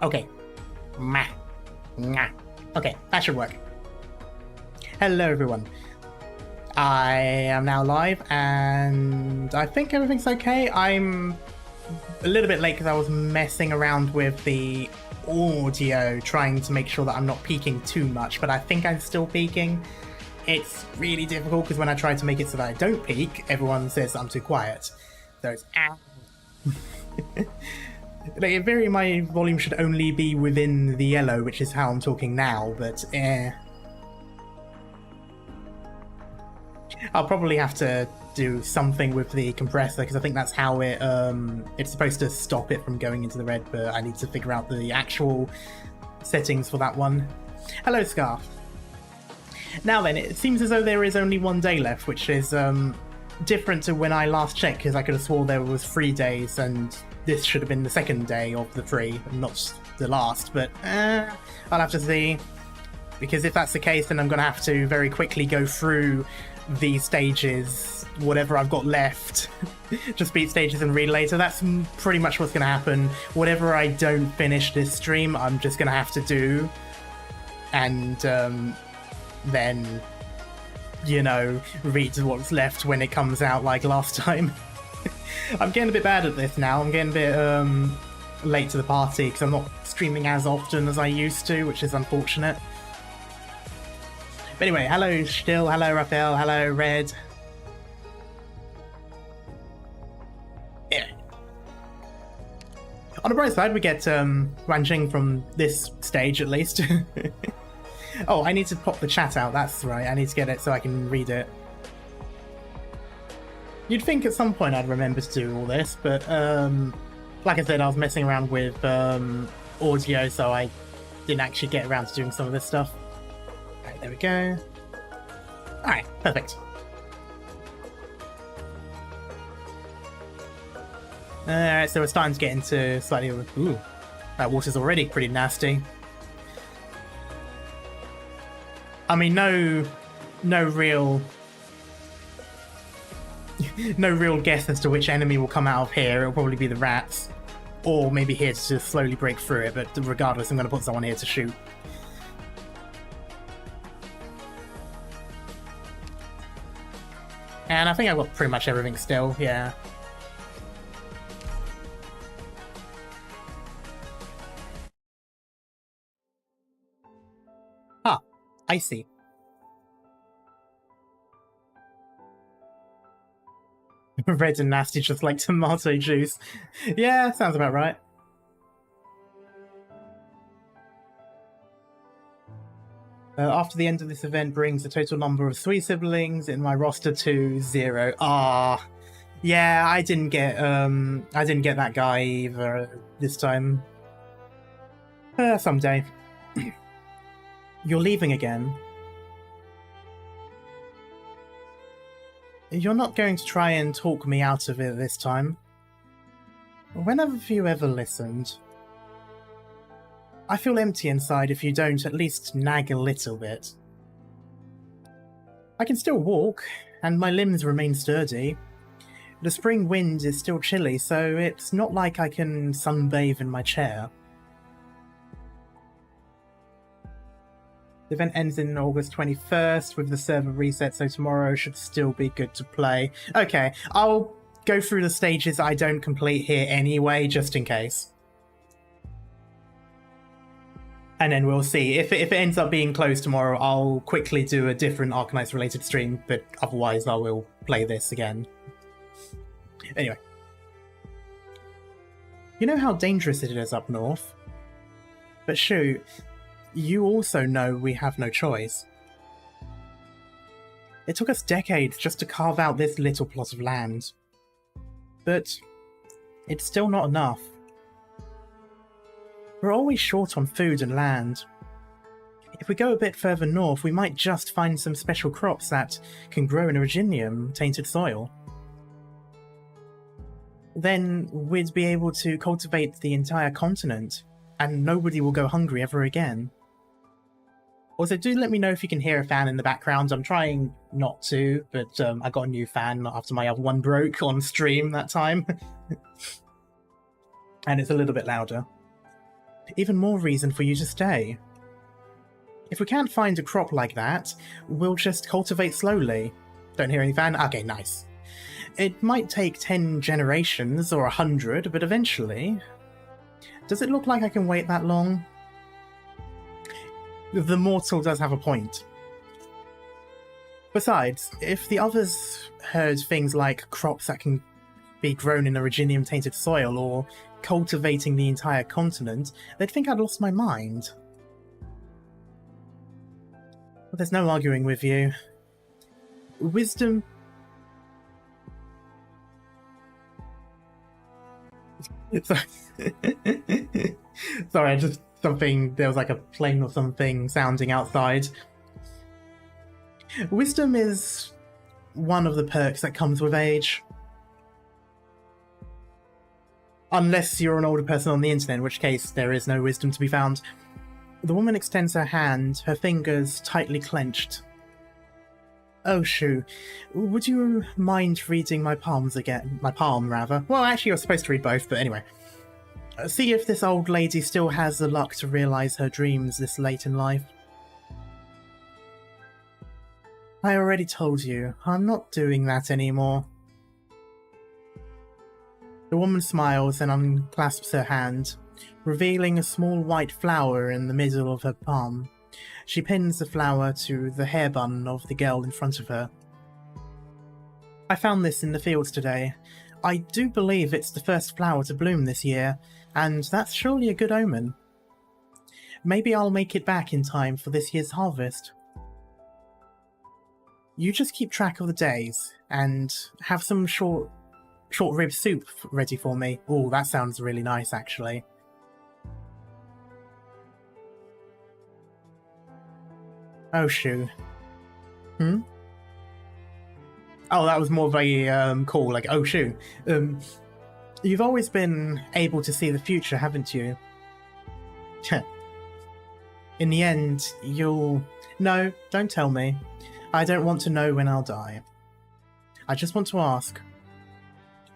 Okay. Meh. Nah. Okay, that should work. Hello, everyone. I am now live, and I think everything's okay. I'm a little bit late because I was messing around with the audio, trying to make sure that I'm not peaking too much, but I think I'm still peaking. It's really difficult because when I try to make it so that I don't peak, everyone says I'm too quiet. So it's like, in theory, my volume should only be within the yellow, which is how I'm talking now, but I'll probably have to do something with the compressor, because I think that's how it's supposed to stop it from going into the red, but I need to figure out the actual settings for that one. Hello, Scarf. Now then, it seems as though there is only one day left, which is different to when I last checked, because I could have sworn there was 3 days, and this should have been the second day of the 3, not the last, but I'll have to see, because if that's the case, then I'm going to have to very quickly go through the stages, whatever I've got left, just beat stages and read later. That's pretty much what's going to happen. Whatever I don't finish this stream, I'm just going to have to do, and then, you know, read what's left when it comes out like last time. I'm getting a bit bad at this now. I'm getting a bit late to the party because I'm not streaming as often as I used to, which is unfortunate. But anyway, hello Still, hello Raphael, hello Red. Yeah. On the bright side, we get Wanjing from this stage at least. Oh, I need to pop the chat out, that's right. I need to get it so I can read it. You'd think at some point I'd remember to do all this, but like I said, I was messing around with audio, so I didn't actually get around to doing some of this stuff. Alright, there we go. Alright, perfect. Alright, so we're starting to get into slightly... Ooh, that water's already pretty nasty. I mean, no real guess as to which enemy will come out of here. It'll probably be the rats, or maybe here to just slowly break through it, but regardless, I'm going to put someone here to shoot. And I think I've got pretty much everything still, yeah. Ah, I see. Red and nasty, just like tomato juice. Yeah, sounds about right. After the end of this event brings the total number of sweet siblings in my roster to 0. Ah, yeah, I didn't get that guy either this time. Someday. You're leaving again. You're not going to try and talk me out of it this time. When have you ever listened? I feel empty inside if you don't at least nag a little bit. I can still walk, and my limbs remain sturdy. The spring wind is still chilly, so it's not like I can sunbathe in my chair. The event ends in August 21st with the server reset, so tomorrow should still be good to play. Okay, I'll go through the stages I don't complete here anyway, just in case. And then we'll see. If it ends up being closed tomorrow, I'll quickly do a different Arknights related stream, but otherwise I will play this again. Anyway. You know how dangerous it is up north? But shoot, you also know we have no choice. It took us decades just to carve out this little plot of land. But it's still not enough. We're always short on food and land. If we go a bit further north, we might just find some special crops that can grow in Originium-tainted soil. Then we'd be able to cultivate the entire continent, and nobody will go hungry ever again. Also, do let me know if you can hear a fan in the background. I'm trying not to, but I got a new fan after my other one broke on stream that time. And it's a little bit louder. Even more reason for you to stay. If we can't find a crop like that, we'll just cultivate slowly. Don't hear any fan? Okay, nice. It might take 10 generations or 100, but eventually... Does it look like I can wait that long? The mortal does have a point. Besides, if the others heard things like crops that can be grown in originium-tainted soil or cultivating the entire continent, they'd think I'd lost my mind. But there's no arguing with you. Wisdom... Sorry, I just... there was like a plane or something sounding outside. Wisdom is one of the perks that comes with age. Unless you're an older person on the internet, in which case there is no wisdom to be found. The woman extends her hand, her fingers tightly clenched. Oh, Shu, would you mind reading my palms again? My palm, rather. Well, actually, you're supposed to read both, but anyway. See if this old lady still has the luck to realise her dreams this late in life. I already told you, I'm not doing that anymore. The woman smiles and unclasps her hand, revealing a small white flower in the middle of her palm. She pins the flower to the hair bun of the girl in front of her. I found this in the fields today. I do believe it's the first flower to bloom this year, and that's surely a good omen. Maybe I'll make it back in time for this year's harvest. You just keep track of the days, and have some short rib soup ready for me. Oh, that sounds really nice, actually. Oh, Shu. Hmm? Oh, that was more of a call, like, oh, Shu. You've always been able to see the future, haven't you? In the end, you'll... No, don't tell me. I don't want to know when I'll die. I just want to ask,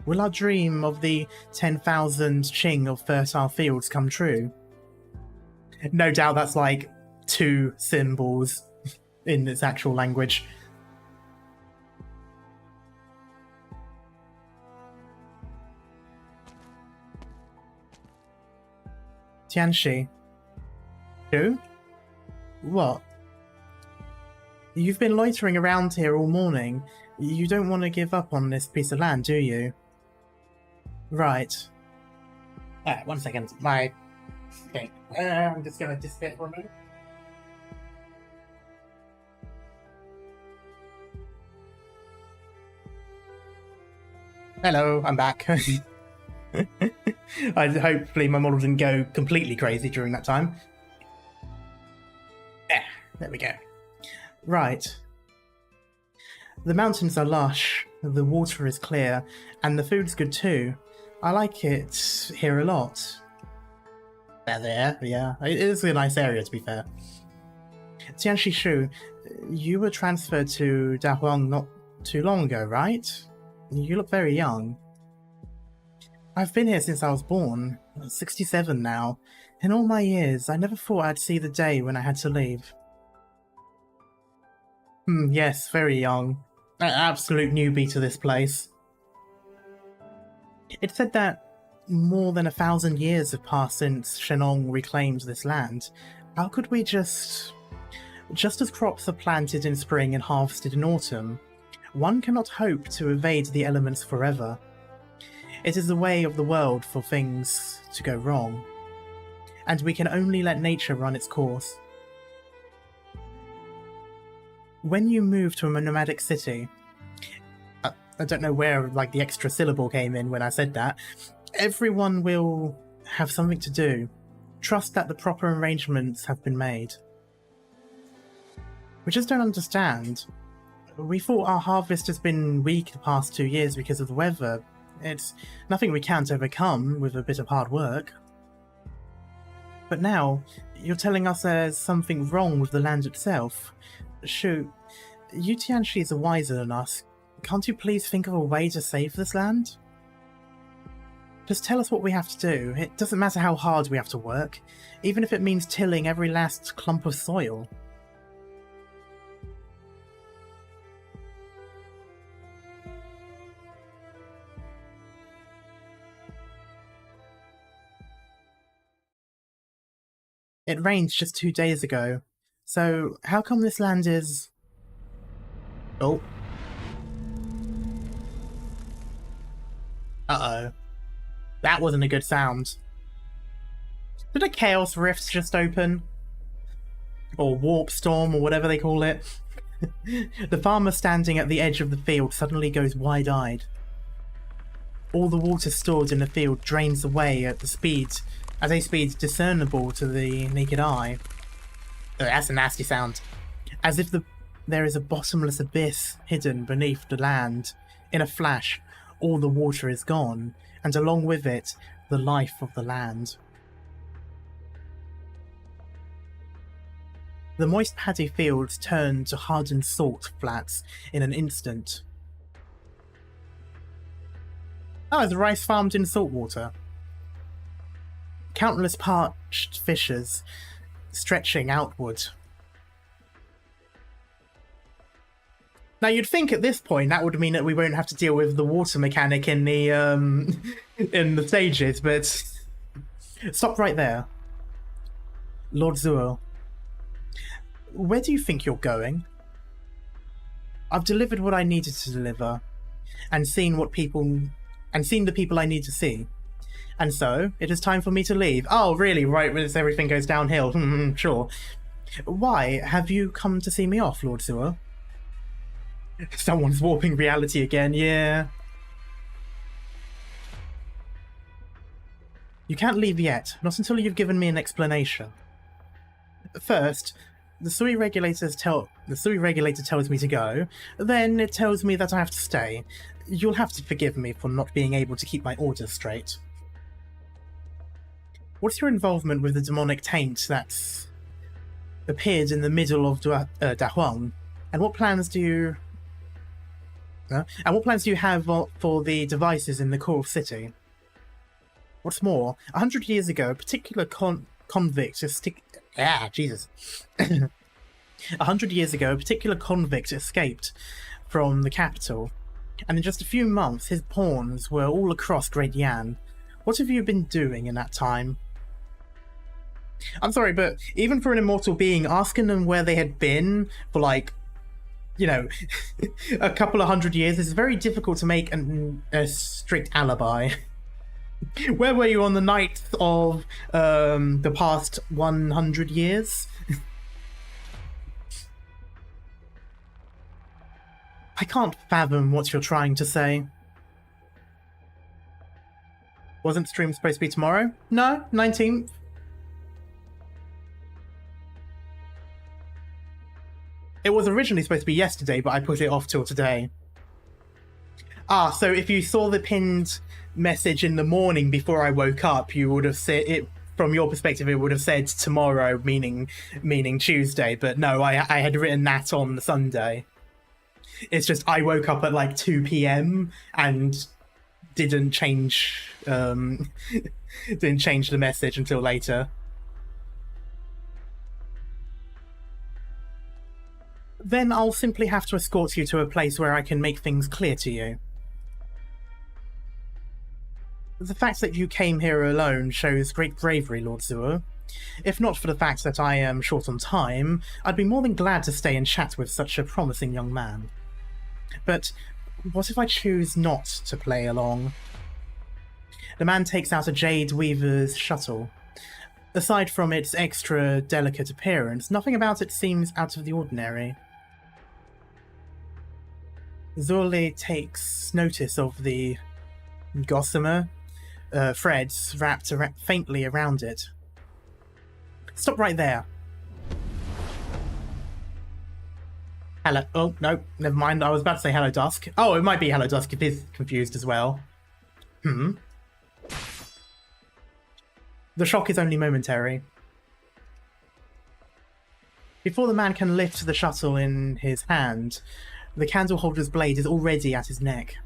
will our dream of the 10,000 Qing of fertile fields come true? No doubt that's like 2 symbols in its actual language. Tianxi. Who? What? You've been loitering around here all morning. You don't want to give up on this piece of land, do you? Right. Alright, 1 second. Okay. I'm just gonna disappear for a moment. Hello, I'm back. Hopefully my model didn't go completely crazy during that time. There we go. Right. The mountains are lush, the water is clear, and the food's good too. I like it here a lot. There, yeah. It is a nice area, to be fair. Tianxi Shu, you were transferred to Dahuang not too long ago, right? You look very young. I've been here since I was born. 67 now. In all my years, I never thought I'd see the day when I had to leave. Yes, very young. An absolute newbie to this place. It said that more than 1,000 years have passed since Shenong reclaimed this land. How could we just as crops are planted in spring and harvested in autumn, one cannot hope to evade the elements forever. It is the way of the world for things to go wrong, and we can only let nature run its course. When you move to a nomadic city, I don't know where like the extra syllable came in when I said that, everyone will have something to do. Trust that the proper arrangements have been made. We just don't understand. We thought our harvest has been weak the past 2 years because of the weather. It's nothing we can't overcome with a bit of hard work. But now, you're telling us there's something wrong with the land itself. Shoot, you Tianxis are wiser than us. Can't you please think of a way to save this land? Just tell us what we have to do. It doesn't matter how hard we have to work, even if it means tilling every last clump of soil. It rained just 2 days ago, so how come this land is... Oh. Uh-oh. That wasn't a good sound. Did a Chaos Rift just open? Or Warp Storm, or whatever they call it? The farmer standing at the edge of the field suddenly goes wide-eyed. All the water stored in the field drains away at a speed discernible to the naked eye. Oh, that's a nasty sound. As if there is a bottomless abyss hidden beneath the land. In a flash, all the water is gone, and along with it, the life of the land. The moist paddy fields turn to hardened salt flats in an instant. Oh, the rice farmed in salt water. Countless parched fissures stretching outward. Now you'd think at this point that would mean that we won't have to deal with the water mechanic in the in the stages, but stop right there. Lord Zuo, where do you think you're going? I've delivered what I needed to deliver, and seen the people I need to see. And so, it is time for me to leave. Oh, really? Right, as everything goes downhill. Sure. Why? Have you come to see me off, Lord Zuo? Someone's warping reality again, yeah. You can't leave yet, not until you've given me an explanation. First, the Sui regulator tells me to go, then it tells me that I have to stay. You'll have to forgive me for not being able to keep my orders straight. What's your involvement with the demonic taint that's appeared in the middle of Dahuang? And what plans do you have for the devices in the core city? What's more, 100 years ago, a particular convict escaped from the capital, and in just a few months his pawns were all across Great Yan. What have you been doing in that time? I'm sorry, but even for an immortal being, asking them where they had been for, like, you know, a couple of 100 years is very difficult to make a strict alibi. Where were you on the night of the past 100 years? I can't fathom what you're trying to say. Wasn't stream supposed to be tomorrow? No, 19th. It was originally supposed to be yesterday, but I put it off till today. Ah, so if you saw the pinned message in the morning before I woke up, you would have said it, from your perspective, it would have said tomorrow, meaning Tuesday, but no, I had written that on the Sunday. It's just I woke up at like 2 PM and didn't change the message until later. Then I'll simply have to escort you to a place where I can make things clear to you. The fact that you came here alone shows great bravery, Lord Zuo. If not for the fact that I am short on time, I'd be more than glad to stay and chat with such a promising young man. But what if I choose not to play along? The man takes out a Jade Weaver's shuttle. Aside from its extra delicate appearance, nothing about it seems out of the ordinary. Zorle takes notice of the gossamer threads wrapped faintly around it. Stop right there. Hello. Oh, no, never mind. I was about to say Hello Dusk. Oh, it might be Hello Dusk if he's confused as well. The shock is only momentary. Before the man can lift the shuttle in his hand, the candle holder's blade is already at his neck.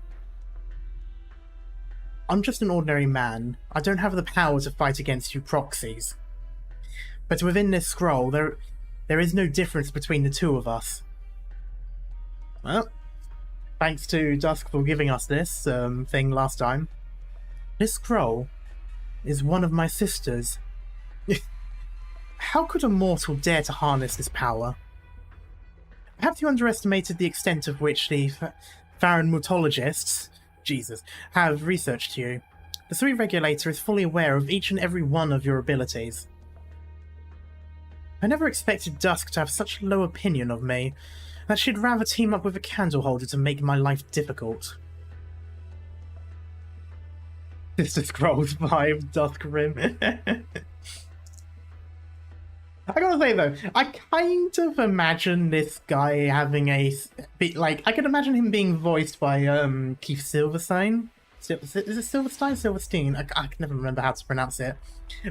I'm just an ordinary man. I don't have the power to fight against you proxies. But within this scroll, there is no difference between the two of us. Well, thanks to Dusk for giving us this thing last time. This scroll is one of my sisters. How could a mortal dare to harness this power? Perhaps you underestimated the extent of which the Pharanmutologists, Jesus, have researched you. The Sui Regulator is fully aware of each and every one of your abilities. I never expected Dusk to have such low opinion of me, that she'd rather team up with a candle holder to make my life difficult. Sister Scrolls 5, Dusk Rim. I gotta say though, I kind of imagine this guy having I can imagine him being voiced by Keith Silverstein. Is it Silverstein? Silverstein? I can never remember how to pronounce it.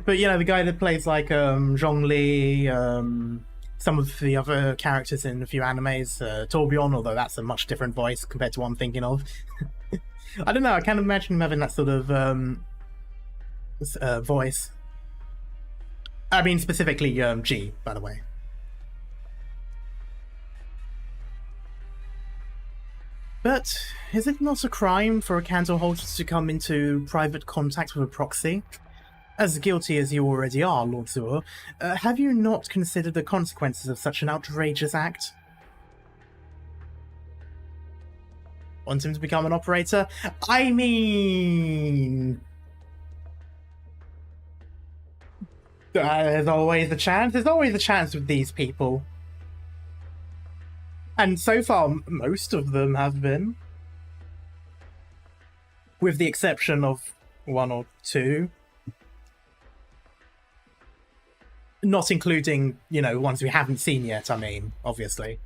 But you know, the guy that plays like Zhongli, some of the other characters in a few animes, Torbjorn, although that's a much different voice compared to what I'm thinking of. I don't know, I can't imagine him having that sort of voice. I mean, specifically G, by the way. But is it not a crime for a candle holder to come into private contact with a proxy? As guilty as you already are, Lord Zur, have you not considered the consequences of such an outrageous act? Want him to become an operator? I mean... there's always a chance. There's always a chance with these people. And so far, most of them have been. With the exception of one or two. Not including, you know, ones we haven't seen yet, I mean, obviously.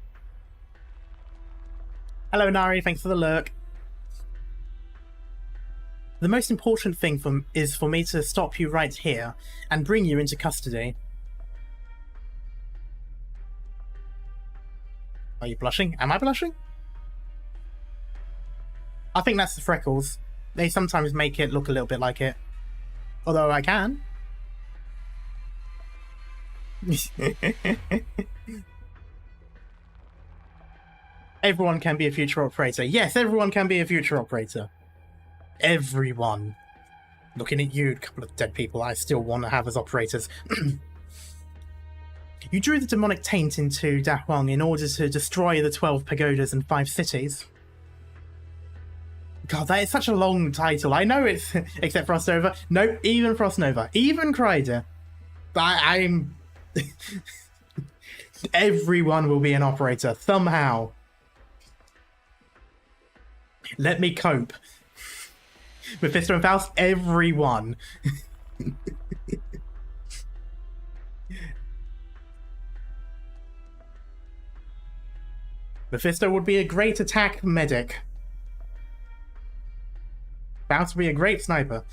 Hello, Nari, thanks for the lurk. The most important thing is for me to stop you right here and bring you into custody. Are you blushing? Am I blushing? I think that's the freckles. They sometimes make it look a little bit like it. Although I can. Everyone can be a future operator. Yes, everyone can be a future operator. Everyone. Looking at you, a couple of dead people I still want to have as operators. You drew the demonic taint into Da Huang in order to destroy the 12 pagodas and 5 cities. God, that is such a long title. I know it's... except Frost Nova. Nope, even Frost Nova. Even Kreider. I'm... Everyone will be an operator, somehow. Let me cope. Mephisto and Faust, everyone. Mephisto would be a great attack medic. Faust would be a great sniper.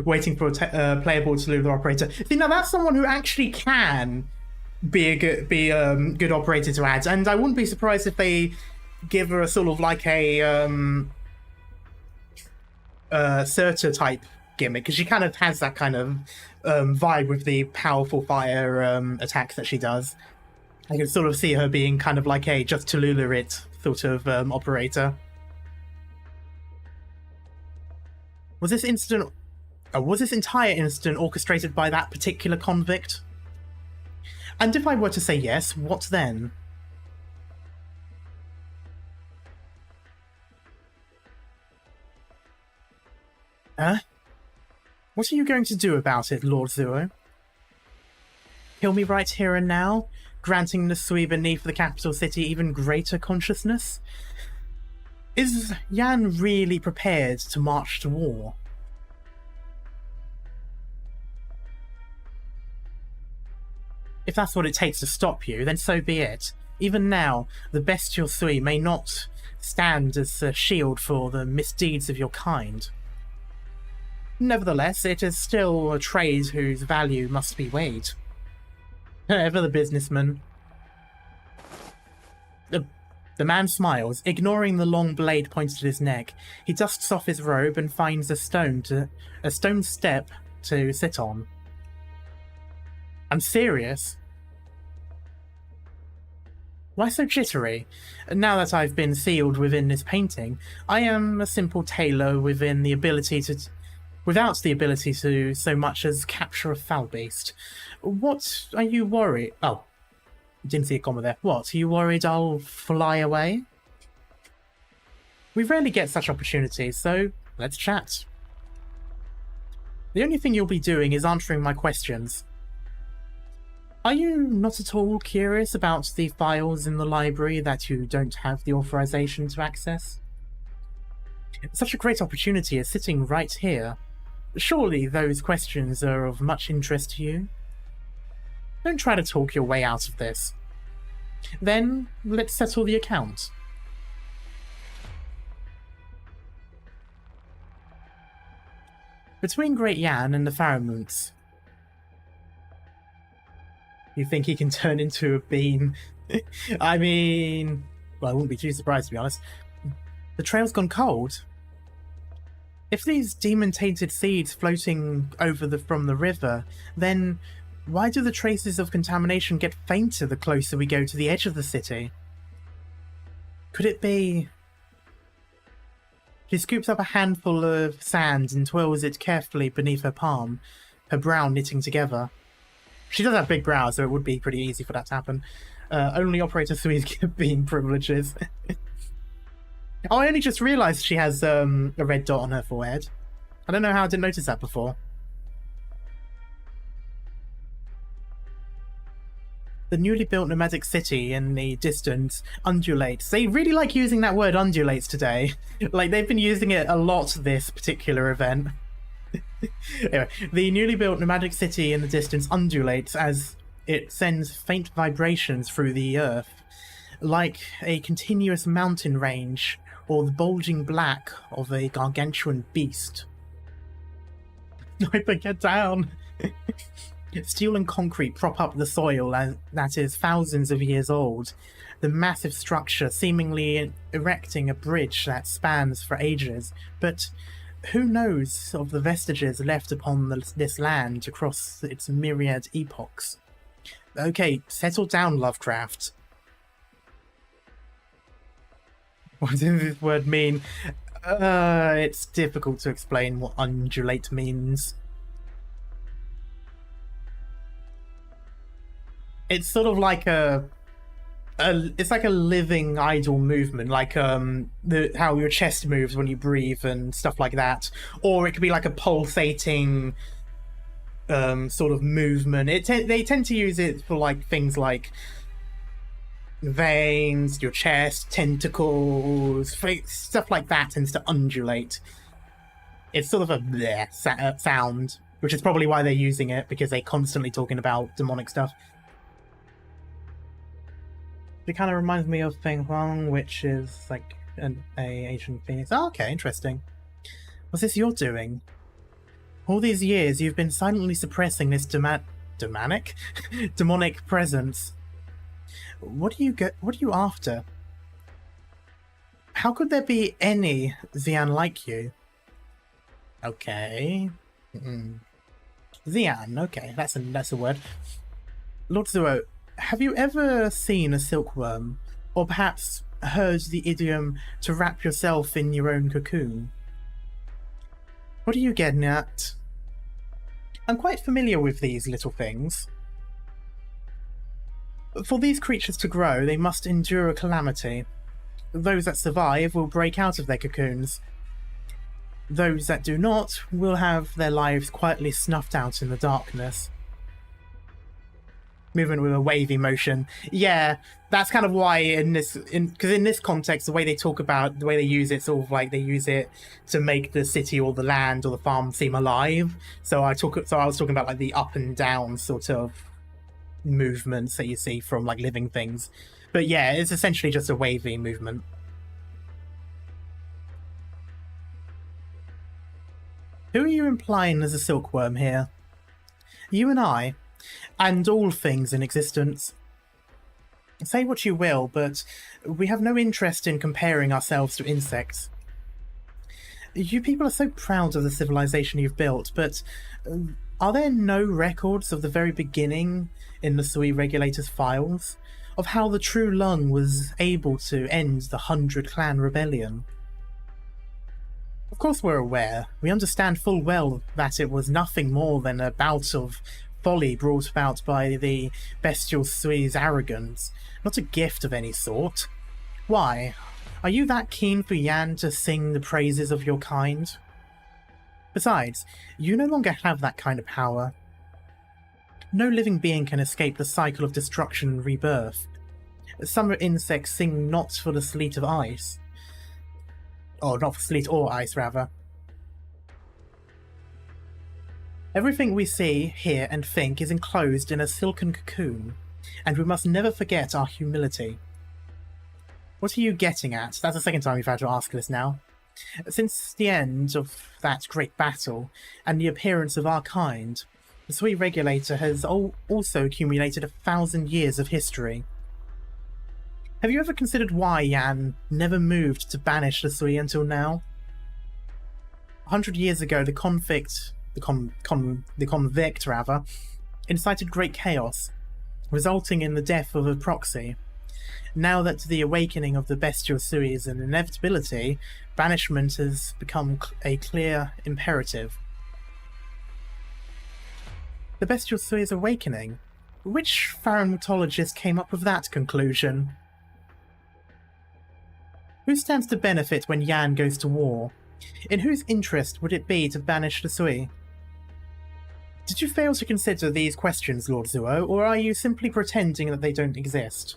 Waiting for a playable Tallulah operator. See, now that's someone who actually can be a good operator to add, and I wouldn't be surprised if they give her a sort of like a Surtur type gimmick, because she kind of has that kind of vibe with the powerful fire attacks that she does. I can sort of see her being kind of like a just Tallulah it sort of operator. Was this entire incident orchestrated by that particular convict? And if I were to say yes, what then? Huh? What are you going to do about it, Lord Zuo? Kill me right here and now, granting the Sui beneath the capital city even greater consciousness? Is Yan really prepared to march to war? If that's what it takes to stop you, then so be it. Even now, the bestial Sui may not stand as a shield for the misdeeds of your kind. Nevertheless, it is still a trade whose value must be weighed. Ever the businessman. The man smiles, ignoring the long blade pointed at his neck. He dusts off his robe and finds a stone step to sit on. I'm serious. Why so jittery? Now that I've been sealed within this painting, I am a simple tailor without the ability to so much as capture a foul beast. What are you worried? Oh, didn't see a comma there. What, are you worried I'll fly away? We rarely get such opportunities, so let's chat. The only thing you'll be doing is answering my questions. Are you not at all curious about the files in the library that you don't have the authorization to access? Such a great opportunity is sitting right here. Surely those questions are of much interest to you? Don't try to talk your way out of this. Then, let's settle the account. Between Great Yan and the Pharaohs, you think he can turn into a bean? I mean, well, I wouldn't be too surprised, to be honest. The trail's gone cold. If these demon-tainted seeds floating from the river, then why do the traces of contamination get fainter the closer we go to the edge of the city? Could it be... She scoops up a handful of sand and twirls it carefully beneath her palm, her brow knitting together. She does have big brows, so it would be pretty easy for that to happen. Only Operator 3's get bean privileges. Oh, I only just realised she has a red dot on her forehead. I don't know how I didn't notice that before. The newly built nomadic city in the distance undulates. They really like using that word undulates today. Like, they've been using it a lot this particular event. Anyway, the newly built nomadic city in the distance undulates as it sends faint vibrations through the earth, like a continuous mountain range or the bulging black of a gargantuan beast. Sniper, get down! Steel and concrete prop up the soil that is thousands of years old, the massive structure seemingly erecting a bridge that spans for ages, but who knows of the vestiges left upon this land across its myriad epochs? Okay, settle down, Lovecraft. What does this word mean? It's difficult to explain what undulate means. It's sort of like it's like a living idle movement, like how your chest moves when you breathe and stuff like that, or it could be like a pulsating sort of movement. They tend to use it for like things like veins, your chest, tentacles, stuff like that tends to undulate. It's sort of a bleh sound, which is probably why they're using it, because they're constantly talking about demonic stuff. It kind of reminds me of Feng Huang, which is like a Asian phoenix. Oh, okay, interesting. What's this you're doing? All these years, you've been silently suppressing this demonic presence. What are you after? How could there be any Xian like you? Okay. Xian, okay, that's a word. Lord Zuo, have you ever seen a silkworm, or perhaps heard the idiom to wrap yourself in your own cocoon? What are you getting at? I'm quite familiar with these little things. For these creatures to grow, they must endure a calamity. Those that survive will break out of their cocoons. Those that do not will have their lives quietly snuffed out in the darkness. Movement with a wavy motion. Yeah, that's kind of why because in this context, the way they talk about, the way they use it, sort of like they use it to make the city or the land or the farm seem alive. So I was talking about like the up and down sort of movements that you see from like living things. But yeah, it's essentially just a wavy movement. Who are you implying as a silkworm here? You and I, and all things in existence. Say what you will, but we have no interest in comparing ourselves to insects. You people are so proud of the civilization you've built, but are there no records of the very beginning in the Sui Regulator's files of how the True Lung was able to end the 100 Clan Rebellion? Of course we're aware. We understand full well that it was nothing more than a bout of folly brought about by the bestial Sui's arrogance, not a gift of any sort. Why? Are you that keen for Yan to sing the praises of your kind? Besides, you no longer have that kind of power. No living being can escape the cycle of destruction and rebirth. Summer insects sing not for the sleet of ice. Or not for sleet or ice, rather. Everything we see, hear, and think is enclosed in a silken cocoon, and we must never forget our humility. What are you getting at? That's the second time we've had to ask this now. Since the end of that great battle, and the appearance of our kind, the Sui Regulator has also accumulated 1,000 years of history. Have you ever considered why Yan never moved to banish the Sui until now? 100 years ago, the convict incited great chaos, resulting in the death of a proxy. Now that the awakening of the bestial Sui is an inevitability, banishment has become a clear imperative. The bestial Sui is awakening? Which Farron mythologist came up with that conclusion? Who stands to benefit when Yan goes to war? In whose interest would it be to banish the Sui? Did you fail to consider these questions, Lord Zuo, or are you simply pretending that they don't exist?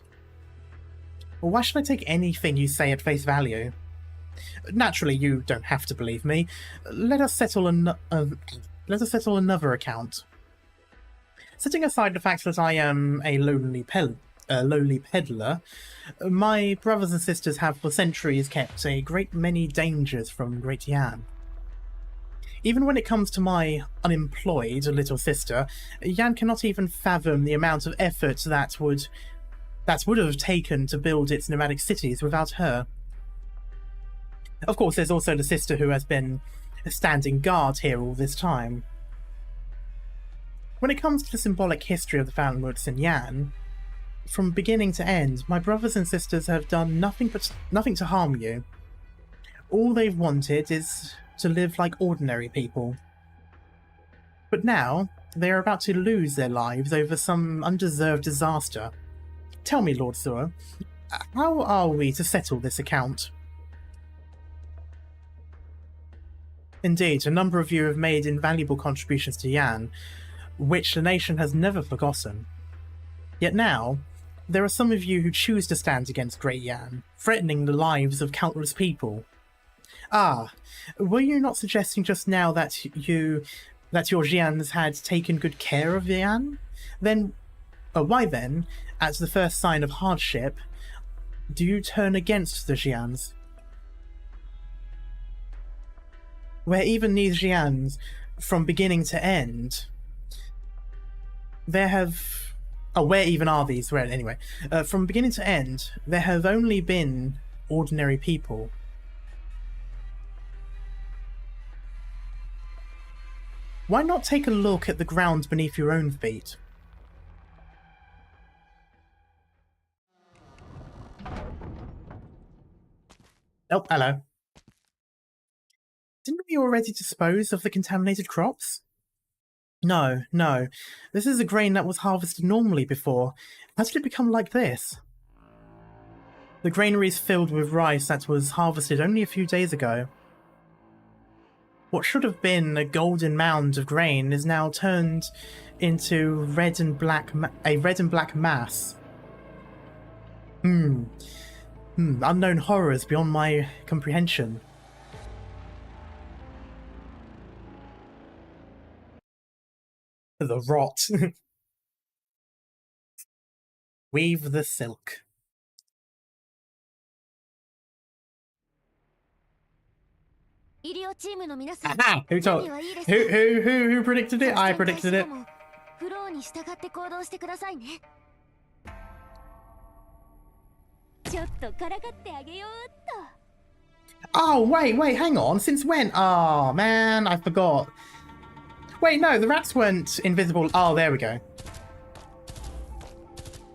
Or why should I take anything you say at face value? Naturally, you don't have to believe me. Let us settle another account. Setting aside the fact that I am a lowly peddler, my brothers and sisters have for centuries kept a great many dangers from Great Yan. Even when it comes to my unemployed little sister, Yan cannot even fathom the amount of effort that would have taken to build its nomadic cities without her. Of course, there's also the sister who has been standing guard here all this time. When it comes to the symbolic history of the Fallenwoods and Yan, from beginning to end, my brothers and sisters have done nothing to harm you. All they've wanted is to live like ordinary people. But now, they are about to lose their lives over some undeserved disaster. Tell me, Lord Zuo, how are we to settle this account? Indeed, a number of you have made invaluable contributions to Yan, which the nation has never forgotten. Yet now, there are some of you who choose to stand against Great Yan, threatening the lives of countless people. Ah, were you not suggesting just now that your Xians had taken good care of Yan? Then, why then, at the first sign of hardship, do you turn against the Xians? Where even these Xians, from beginning to end, there have... Oh, where even are these? Well, anyway, from beginning to end, there have only been ordinary people. Why not take a look at the ground beneath your own feet? Oh, hello. Didn't we already dispose of the contaminated crops? No. This is a grain that was harvested normally before. How did it become like this? The granary is filled with rice that was harvested only a few days ago. What should have been a golden mound of grain is now turned into a red and black mass. Unknown horrors beyond my comprehension. The rot. Weave the silk. Aha! Who predicted it? I predicted it. Oh, wait, hang on. Since when? Oh, man, I forgot. Wait, no, the rats weren't invisible. Oh, there we go.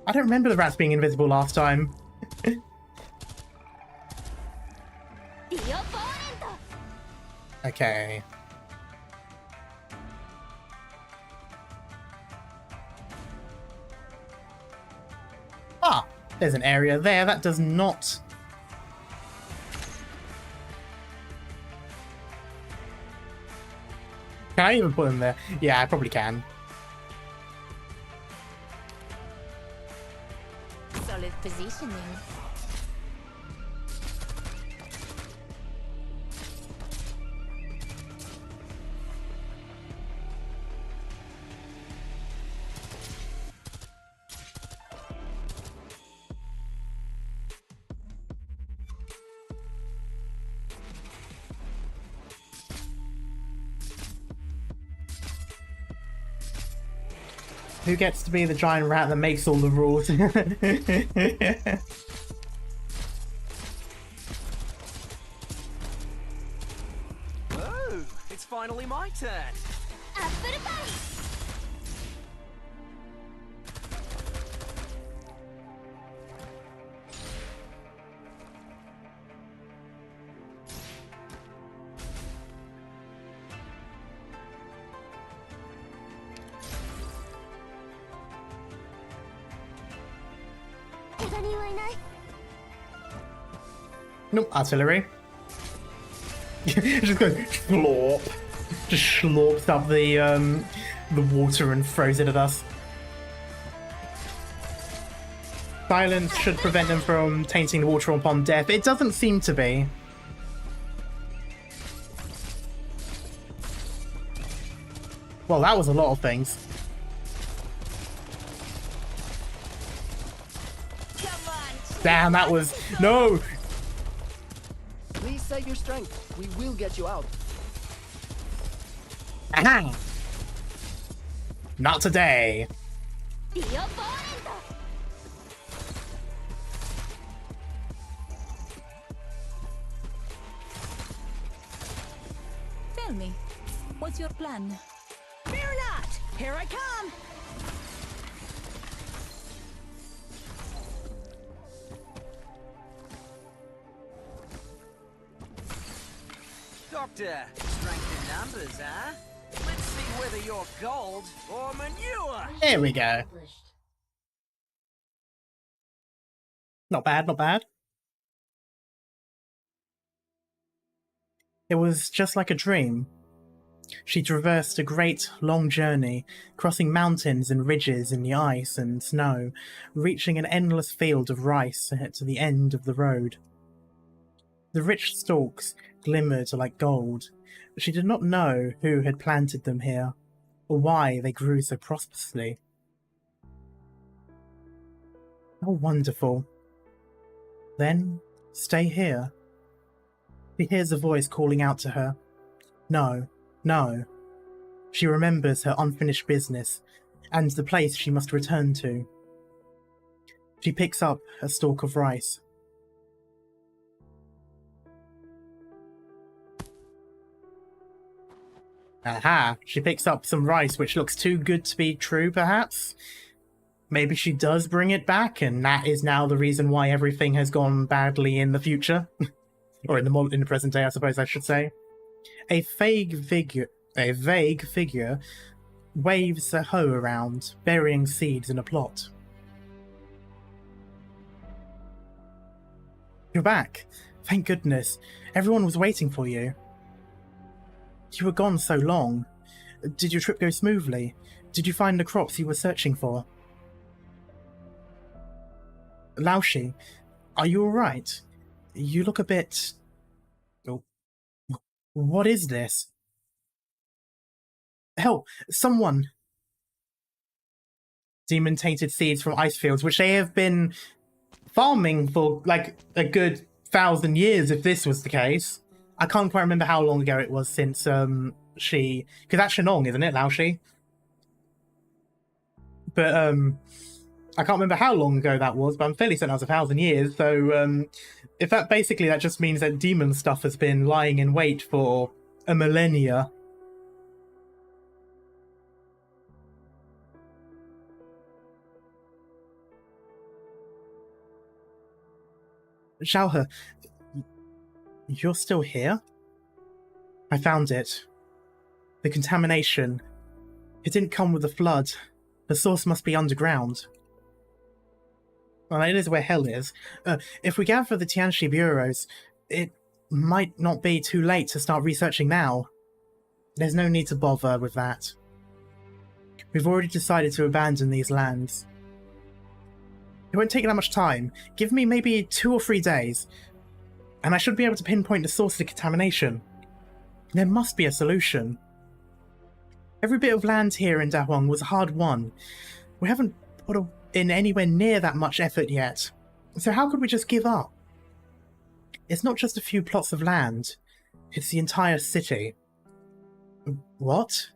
I don't remember the rats being invisible last time. Okay. Ah, there's an area there that does not... Can I even put them there? Yeah, I probably can. Solid positioning. Who gets to be the giant rat that makes all the rules? Oh, it's finally my turn. Apple pie. Nope, artillery. Just goes slorp. Just slorps up the water and throws it at us. Silence should prevent them from tainting the water upon death. It doesn't seem to be. Well, that was a lot of things. Damn, that was... No! Please save your strength. We will get you out. Aha! Not today. Tell me, what's your plan? Fear not! Here I come! Doctor, strength in numbers, huh? Let's see whether you're gold or manure. There we go. Not bad, not bad. It was just like a dream. She traversed a great, long journey, crossing mountains and ridges in the ice and snow, reaching an endless field of rice to the end of the road. The rich stalks glimmered like gold. She did not know who had planted them here, or why they grew so prosperously. How wonderful. Then, stay here. She hears a voice calling out to her. No, no. She remembers her unfinished business, and the place she must return to. She picks up a stalk of rice. Aha! She picks up some rice which looks too good to be true, perhaps? Maybe she does bring it back, and that is now the reason why everything has gone badly in the future. Or in the present day, I suppose I should say. A vague figure waves a hoe around, burying seeds in a plot. You're back. Thank goodness. Everyone was waiting for you. You were gone so long. Did your trip go smoothly? Did you find the crops you were searching for? Laoshi, are you alright? You look a bit... Oh. What is this? Help! Someone! Demon-tainted seeds from ice fields, which they have been farming for like a good 1,000 years, if this was the case. I can't quite remember how long ago it was since she... Because that's Shenong, isn't it, Laoshi? But I can't remember how long ago that was, but I'm fairly certain that was 1,000 years. So if that basically that just means that demon stuff has been lying in wait for a millennia. Xiaohe, you're still here? I found it. The contamination. It didn't come with the flood. The source must be underground. Well, it is where hell is. If we gather the Tianxi bureaus, it might not be too late to start researching now. There's no need to bother with that. We've already decided to abandon these lands. It won't take that much time. Give me maybe 2 or 3 days, and I should be able to pinpoint the source of the contamination. There must be a solution. Every bit of land here in Dahuang was hard won. We haven't put in anywhere near that much effort yet. So how could we just give up? It's not just a few plots of land. It's the entire city. What?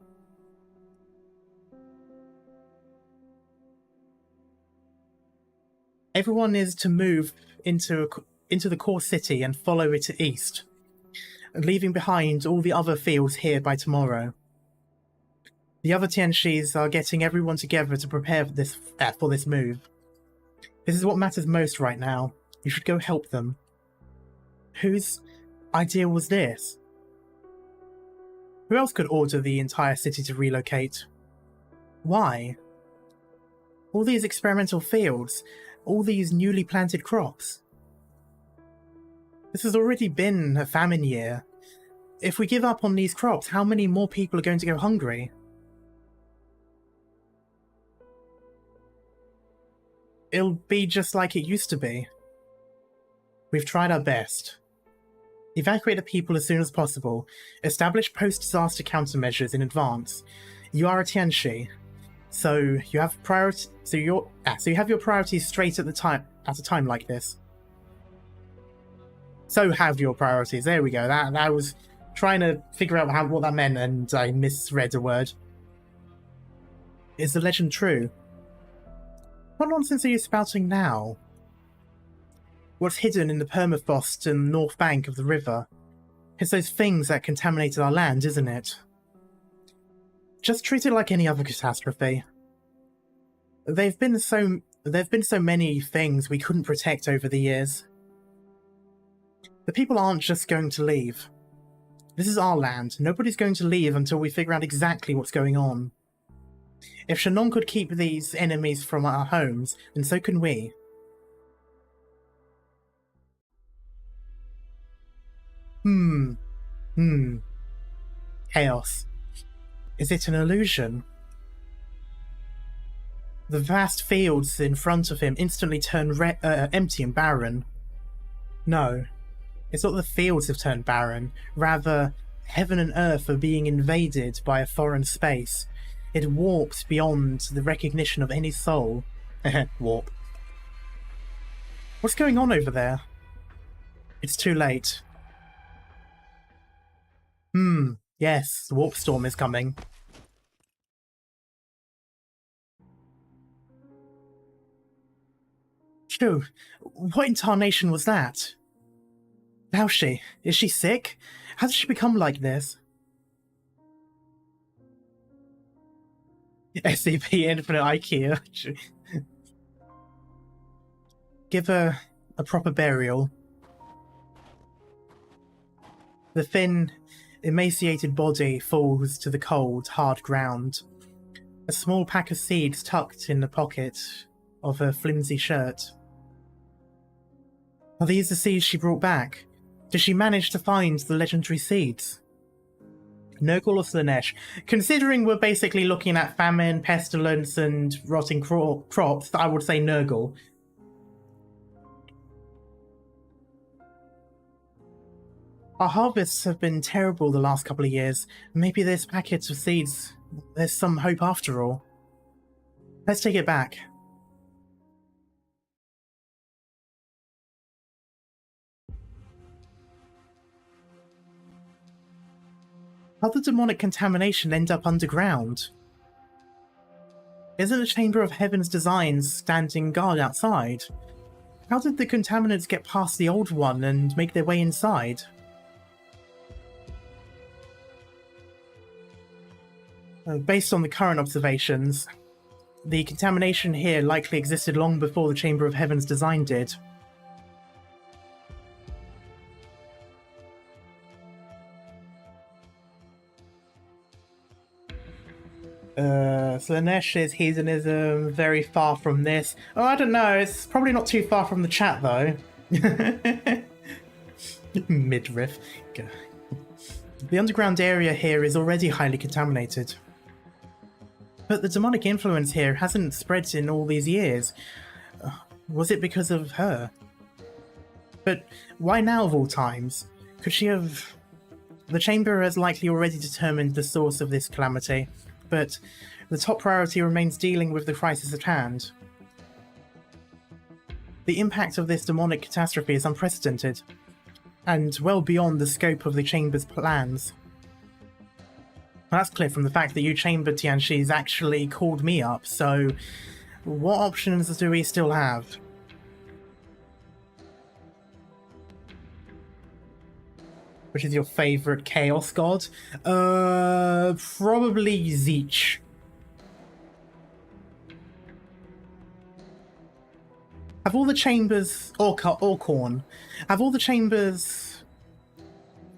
Everyone is to move into the core city and follow it east, leaving behind all the other fields here by tomorrow. The other Tianxis are getting everyone together to prepare for this move. This is what matters most right now. You should go help them. Whose idea was this? Who else could order the entire city to relocate? Why? All these experimental fields, all these newly planted crops. This has already been a famine year. If we give up on these crops, how many more people are going to go hungry? It'll be just like it used to be. We've tried our best. Evacuate the people as soon as possible. Establish post-disaster countermeasures in advance. You are a Tianxi, so you have you have your priorities straight at a time like this. So have your priorities. There we go. That I was trying to figure out what that meant, and I misread a word. Is the legend true? What nonsense are you spouting now? What's hidden in the permafrost and north bank of the river? It's those things that contaminated our land, isn't it? Just treat it like any other catastrophe. There've been so many things we couldn't protect over the years. The people aren't just going to leave. This is our land. Nobody's going to leave until we figure out exactly what's going on. If Shannon could keep these enemies from our homes, then so can we. Chaos. Is it an illusion? The vast fields in front of him instantly turn empty and barren. No, it's not the fields have turned barren. Rather, heaven and earth are being invaded by a foreign space. It warps beyond the recognition of any soul. Warp. What's going on over there? It's too late. Yes, the warp storm is coming. Shoo, what in tarnation was that? How's she? Is she sick? How did she become like this? SCP Infinite IQ. Give her a proper burial. The thin, emaciated body falls to the cold, hard ground. A small pack of seeds tucked in the pocket of her flimsy shirt. Are these the seeds she brought back? Did she manage to find the legendary seeds? Nurgle or Slanesh? Considering we're basically looking at famine, pestilence, and rotting crops, I would say Nurgle. Our harvests have been terrible the last couple of years. Maybe this packet of seeds, there's some hope after all. Let's take it back. How did demonic contamination end up underground? Isn't the Chamber of Heaven's designs standing guard outside? How did the contaminants get past the old one and make their way inside? Based on the current observations, the contamination here likely existed long before the Chamber of Heaven's design did. Slanesh's heathenism, very far from this. Oh, I don't know, it's probably not too far from the chat though. Midriff. The underground area here is already highly contaminated. But the demonic influence here hasn't spread in all these years. Was it because of her? But why now of all times? Could she have... The Chamber has likely already determined the source of this calamity, but the top priority remains dealing with the crisis at hand. The impact of this demonic catastrophe is unprecedented, and well beyond the scope of the Chamber's plans. That's clear from the fact that you Chamber Tianxi's actually called me up, so what options do we still have? Which is your favourite Chaos God? Probably Zeech. Have all the Chambers... or Korn. Have all the Chambers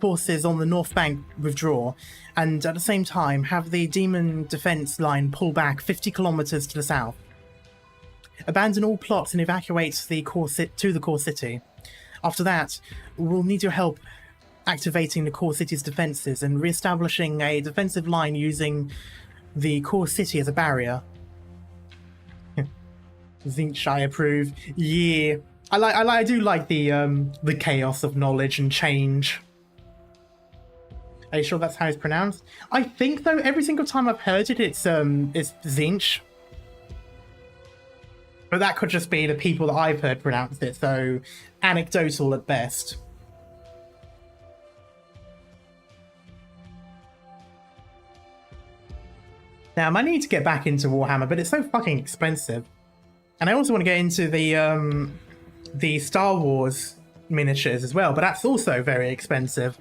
forces on the North Bank withdraw, and at the same time have the Demon Defence line pull back 50 kilometres to the south. Abandon all plots and evacuate the core to the core city. After that, we'll need your help activating the core city's defences and re-establishing a defensive line using the core city as a barrier. Zinch, I approve. Yeah, I do like the chaos of knowledge and change. Are you sure that's how it's pronounced? I think though, every single time I've heard it, it's Zinch. But that could just be the people that I've heard pronounce it, so anecdotal at best. Now, I might need to get back into Warhammer, but it's so fucking expensive. And I also want to get into the Star Wars miniatures as well, but that's also very expensive.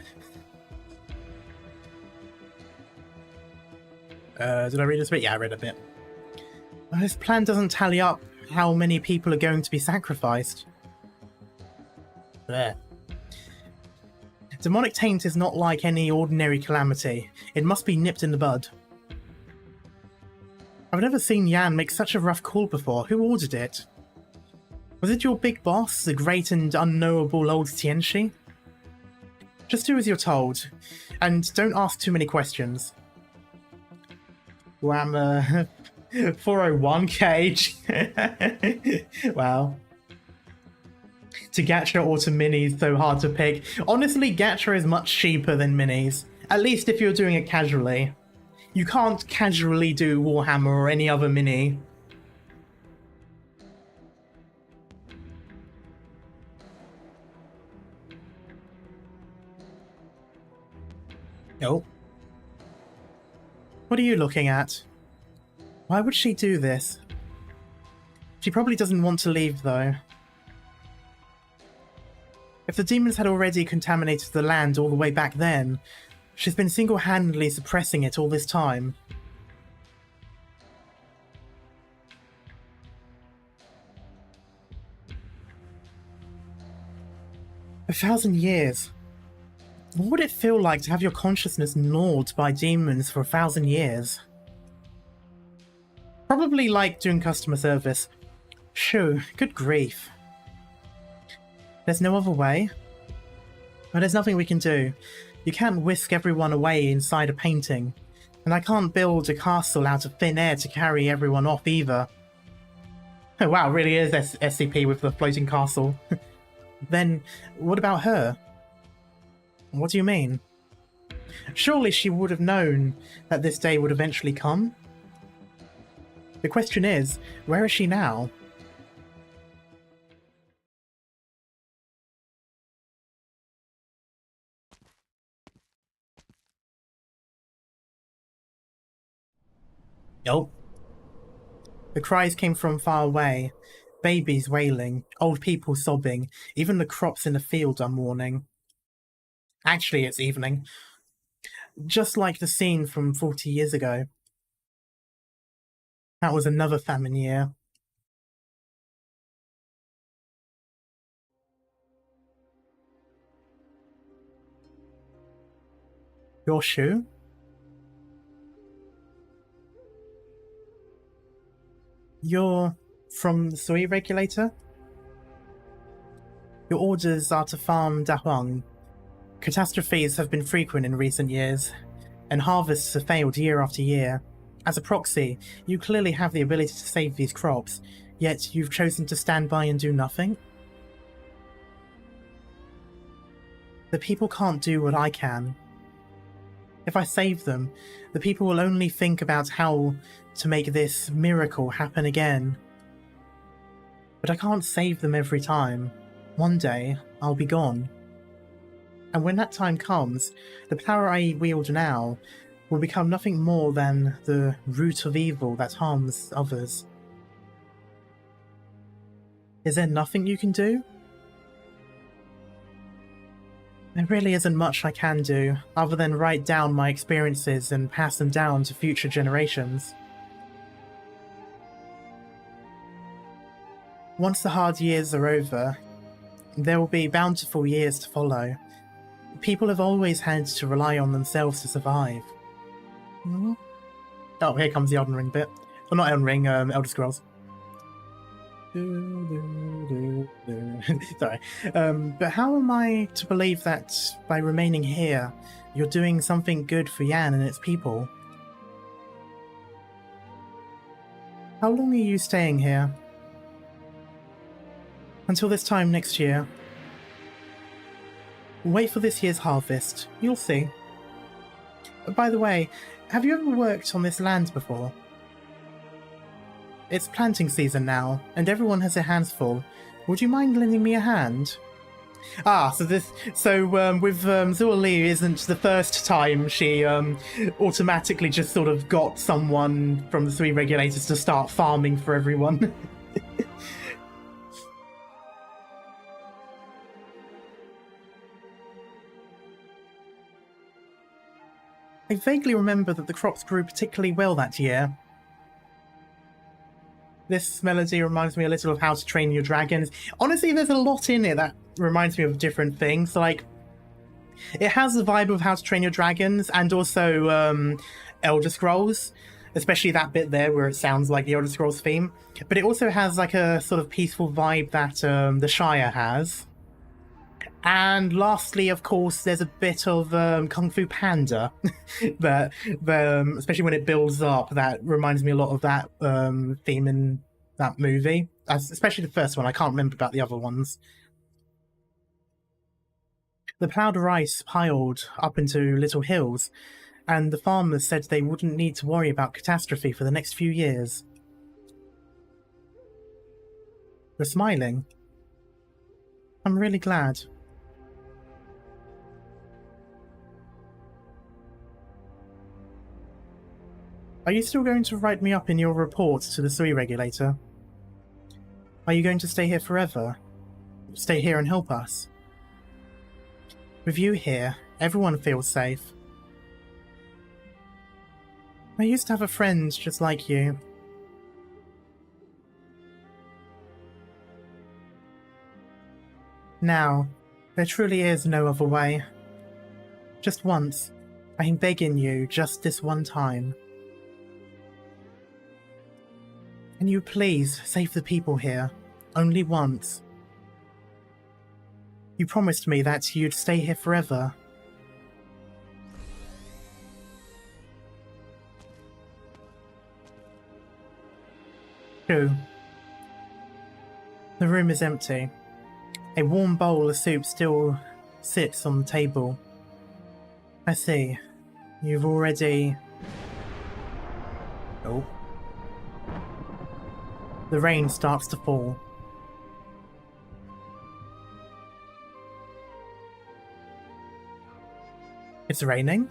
Did I read this bit? Yeah, I read a bit. This plan doesn't tally up how many people are going to be sacrificed. There. Demonic taint is not like any ordinary calamity. It must be nipped in the bud. I've never seen Yan make such a rough call before. Who ordered it? Was it your big boss, the great and unknowable old Tianxi? Just do as you're told, and don't ask too many questions. Wham, 401 cage. Wow. To Gacha or to Minis, so hard to pick. Honestly, Gacha is much cheaper than Minis. At least if you're doing it casually. You can't casually do Warhammer or any other mini. Oh. What are you looking at? Why would she do this? She probably doesn't want to leave, though. If the demons had already contaminated the land all the way back then, she's been single-handedly suppressing it all this time. A 1,000 years. What would it feel like to have your consciousness gnawed by demons for 1,000 years? Probably like doing customer service. Shoo, good grief. There's no other way? But there's nothing we can do. You can't whisk everyone away inside a painting. And I can't build a castle out of thin air to carry everyone off either. Oh wow, it really is SCP with the floating castle. Then, what about her? What do you mean? Surely she would have known that this day would eventually come? The question is, where is she now? Oh. The cries came from far away. Babies wailing, old people sobbing, even the crops in the field are mourning. Actually, it's evening. Just like the scene from 40 years ago. That was another famine year. Your shoe? You're from the soy regulator? Your orders are to farm Dahuang. Catastrophes have been frequent in recent years, and harvests have failed year after year. As a proxy, you clearly have the ability to save these crops, yet you've chosen to stand by and do nothing? The people can't do what I can. If I save them, the people will only think about how to make this miracle happen again. But I can't save them every time. One day, I'll be gone. And when that time comes, the power I wield now will become nothing more than the root of evil that harms others. Is there nothing you can do? There really isn't much I can do, other than write down my experiences and pass them down to future generations. Once the hard years are over, there will be bountiful years to follow. People have always had to rely on themselves to survive. Oh, here comes the Elden Ring bit. Well, not Elden Ring, Elder Scrolls. Sorry. But how am I to believe that by remaining here, you're doing something good for Yan and its people? How long are you staying here? Until this time next year. Wait for this year's harvest. You'll see. By the way, have you ever worked on this land before? It's planting season now, and everyone has their hands full. Would you mind lending me a hand? So with Zua Lee isn't the first time she automatically just sort of got someone from the three regulators to start farming for everyone. I vaguely remember that the crops grew particularly well that year. This melody reminds me a little of How to Train Your Dragons. Honestly, there's a lot in it that reminds me of different things. Like, it has the vibe of How to Train Your Dragons and also Elder Scrolls, especially that bit there where it sounds like the Elder Scrolls theme. But it also has like a sort of peaceful vibe that the Shire has. And lastly, of course, there's a bit of Kung Fu Panda, that especially when it builds up, that reminds me a lot of that theme in that movie, especially the first one. I can't remember about the other ones. The ploughed rice piled up into little hills, and the farmers said they wouldn't need to worry about catastrophe for the next few years. You're smiling. I'm really glad. Are you still going to write me up in your report to the Sui regulator? Are you going to stay here forever? Stay here and help us? With you here, everyone feels safe. I used to have a friend just like you. Now, there truly is no other way. Just once, I'm begging you just this one time. Can you please save the people here? Only once. You promised me that you'd stay here forever. True. The room is empty. A warm bowl of soup still sits on the table. I see. You've already... Oh. The rain starts to fall. It's raining?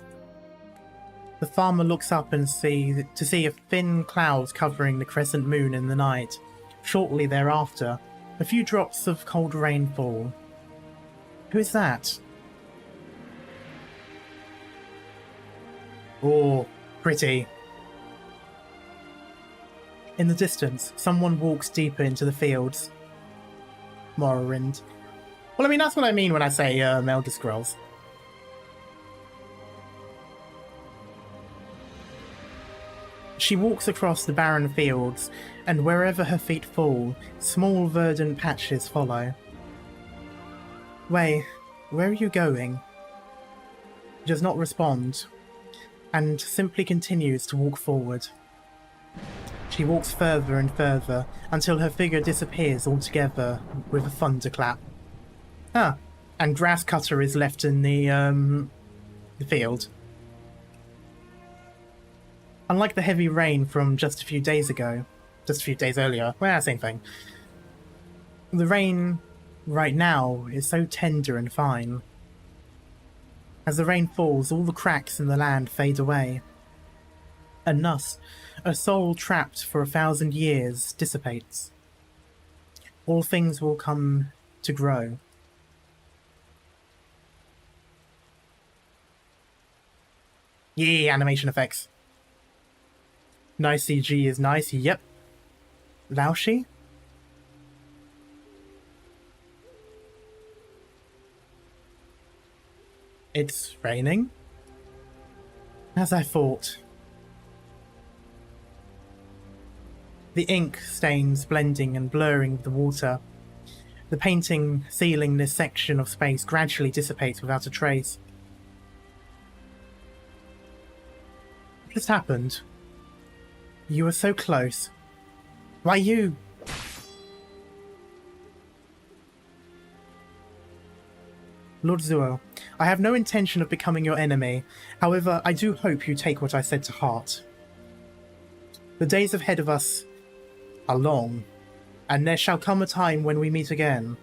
The farmer looks up and see a thin cloud covering the crescent moon in the night. Shortly thereafter, a few drops of cold rain fall. Who is that? Oh, pretty. In the distance, someone walks deeper into the fields. Morrowind. Well, I mean, that's what I mean when I say Elder Scrolls. She walks across the barren fields, and wherever her feet fall, small verdant patches follow. Wei, where are you going? She does not respond, and simply continues to walk forward. She walks further and further, until her figure disappears altogether with a thunderclap. Ah, and grass cutter is left in the field. Unlike the heavy rain from just a few days earlier, well, same thing. The rain right now is so tender and fine. As the rain falls, all the cracks in the land fade away. And thus, a soul trapped for 1,000 years dissipates. All things will come to grow. Yay, animation effects. Nice CG is nice, yep. Laoshi? It's raining? As I thought. The ink stains blending and blurring with the water. The painting sealing this section of space gradually dissipates without a trace. What just happened? You were so close. Why you? Lord Zuo, I have no intention of becoming your enemy. However, I do hope you take what I said to heart. The days ahead of us are long, and there shall come a time when we meet again.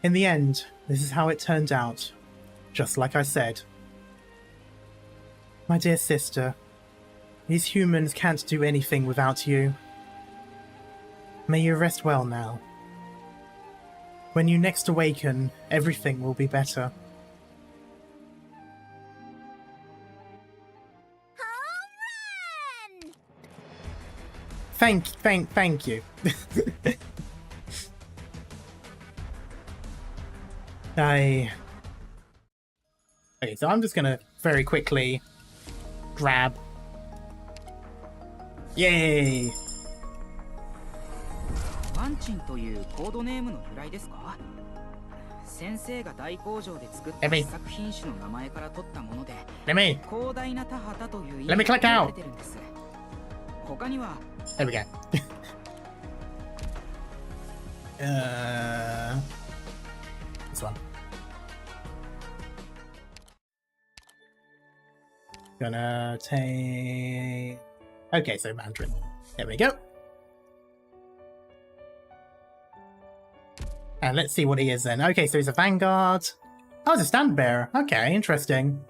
In the end, this is how it turned out, just like I said. My dear sister, these humans can't do anything without you. May you rest well now. When you next awaken, everything will be better. Home run! Thank you. Okay, so I'm just gonna very quickly grab. Yay! ワンチンというコードネームの由来ですか？先生が大工場で作った試作品種の名前から取ったもので、広大な田畑という意味が出てるんです。他には There we go. This one. Gonna take... Okay, so Mandarin. There we go. And let's see what he is then. Okay, so he's a Vanguard. Oh, it's a Stand Bearer. Okay, interesting.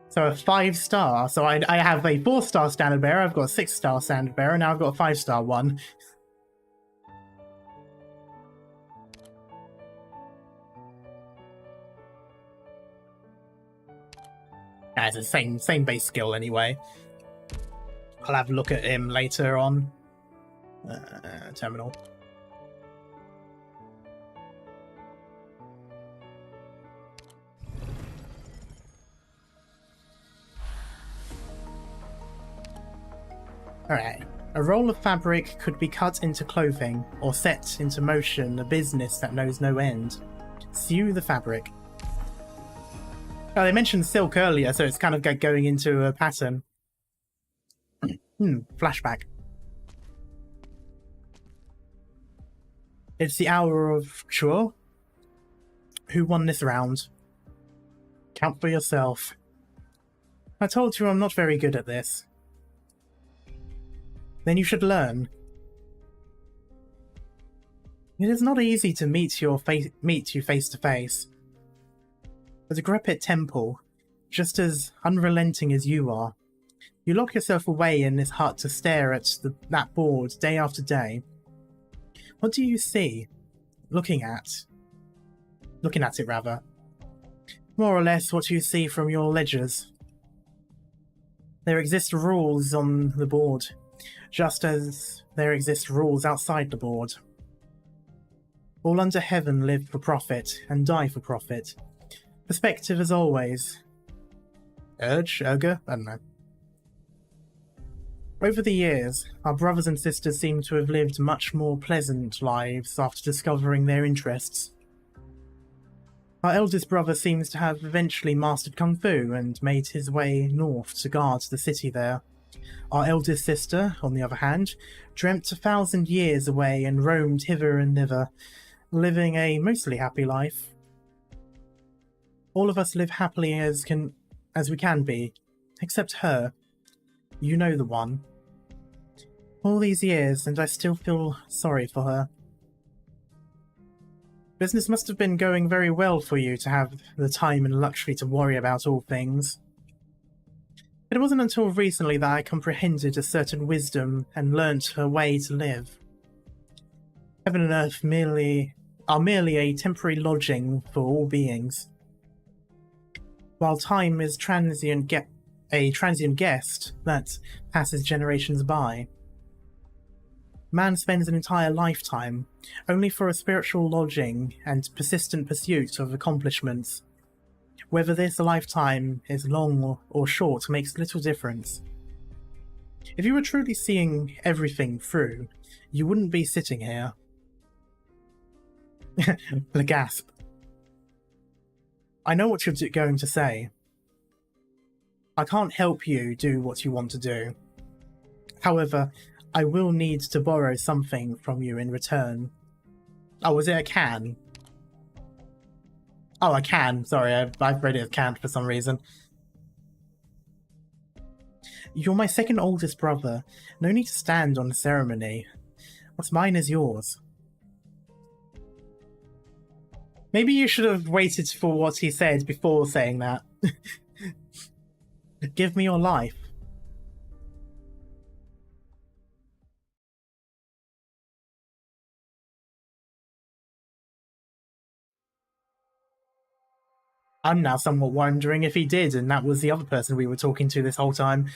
So a 5-star. So I have a 4-star Standard Bearer, I've got a 6-star Standard Bearer, now I've got a 5-star one. It's the same base skill anyway. I'll have a look at him later on. Terminal. Alright. A roll of fabric could be cut into clothing, or set into motion a business that knows no end. Sew the fabric. Oh, they mentioned silk earlier, so it's kind of going into a pattern. Flashback. It's the hour of Chuo. Who won this round? Count for yourself. I told you I'm not very good at this. Then you should learn. It is not easy to meet you face to face. A decrepit temple, just as unrelenting as you are. You lock yourself away in this hut to stare at that board day after day. What do you see? Looking at it, rather. More or less what you see from your ledgers. There exist rules on the board, just as there exist rules outside the board. All under heaven live for profit and die for profit. Perspective as always. Urger? I don't know. Over the years, our brothers and sisters seem to have lived much more pleasant lives after discovering their interests. Our eldest brother seems to have eventually mastered Kung Fu and made his way north to guard the city there. Our eldest sister, on the other hand, dreamt 1,000 years away and roamed hither and thither, living a mostly happy life. All of us live happily as we can be, except her. You know the one. All these years, and I still feel sorry for her. Business must have been going very well for you to have the time and luxury to worry about all things. It wasn't until recently that I comprehended a certain wisdom and learnt a way to live. Heaven and earth are merely a temporary lodging for all beings. While time is a transient guest that passes generations by. Man spends an entire lifetime only for a spiritual lodging and persistent pursuit of accomplishments. Whether this lifetime is long or short makes little difference. If you were truly seeing everything through, you wouldn't be sitting here. The gasp. I know what you're going to say. I can't help you do what you want to do. However, I will need to borrow something from you in return. Oh, was it a can? Oh, a can. Sorry, I've read it as canned for some reason. You're my second oldest brother. No need to stand on the ceremony. What's mine is yours. Maybe you should have waited for what he said before saying that. Give me your life. I'm now somewhat wondering if he did, and that was the other person we were talking to this whole time.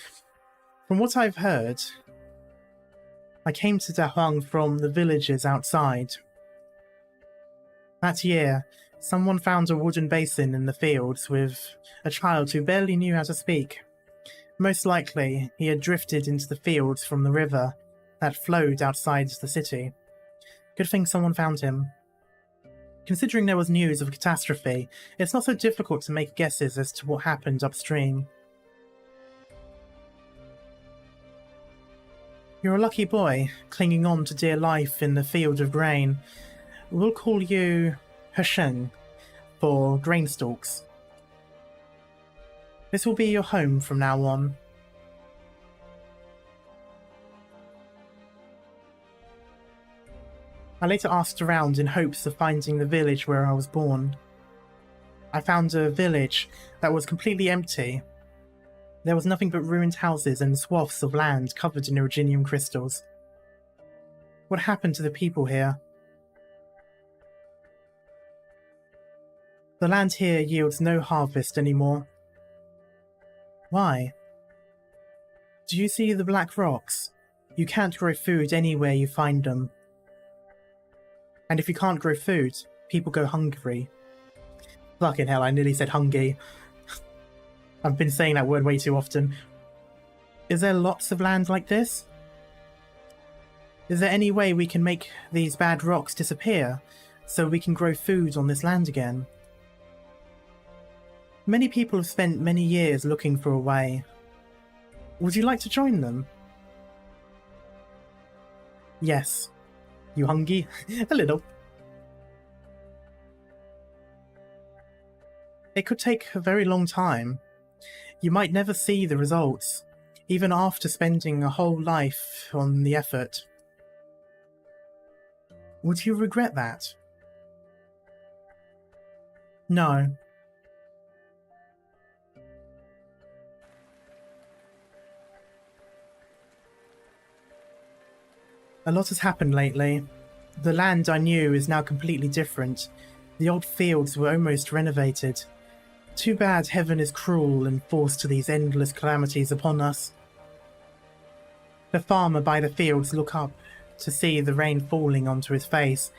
From what I've heard, I came to Dahuang from the villages outside. That year, someone found a wooden basin in the fields with a child who barely knew how to speak. Most likely, he had drifted into the fields from the river that flowed outside the city. Good thing someone found him. Considering there was news of a catastrophe, it's not so difficult to make guesses as to what happened upstream. You're a lucky boy, clinging on to dear life in the field of grain. We'll call you Hesheng, for grain stalks. This will be your home from now on. I later asked around in hopes of finding the village where I was born. I found a village that was completely empty. There was nothing but ruined houses and swaths of land covered in iridium crystals. What happened to the people here? The land here yields no harvest anymore. Why? Do you see the black rocks? You can't grow food anywhere you find them. And if you can't grow food, people go hungry. Fucking hell, I nearly said hungry. I've been saying that word way too often. Is there lots of land like this? Is there any way we can make these bad rocks disappear, so we can grow food on this land again? Many people have spent many years looking for a way. Would you like to join them? Yes. You hungry? A little. It could take a very long time. You might never see the results, even after spending a whole life on the effort. Would you regret that? No. A lot has happened lately. The land I knew is now completely different. The old fields were almost renovated. Too bad heaven is cruel and forced to these endless calamities upon us. The farmer by the fields look up to see the rain falling onto his face.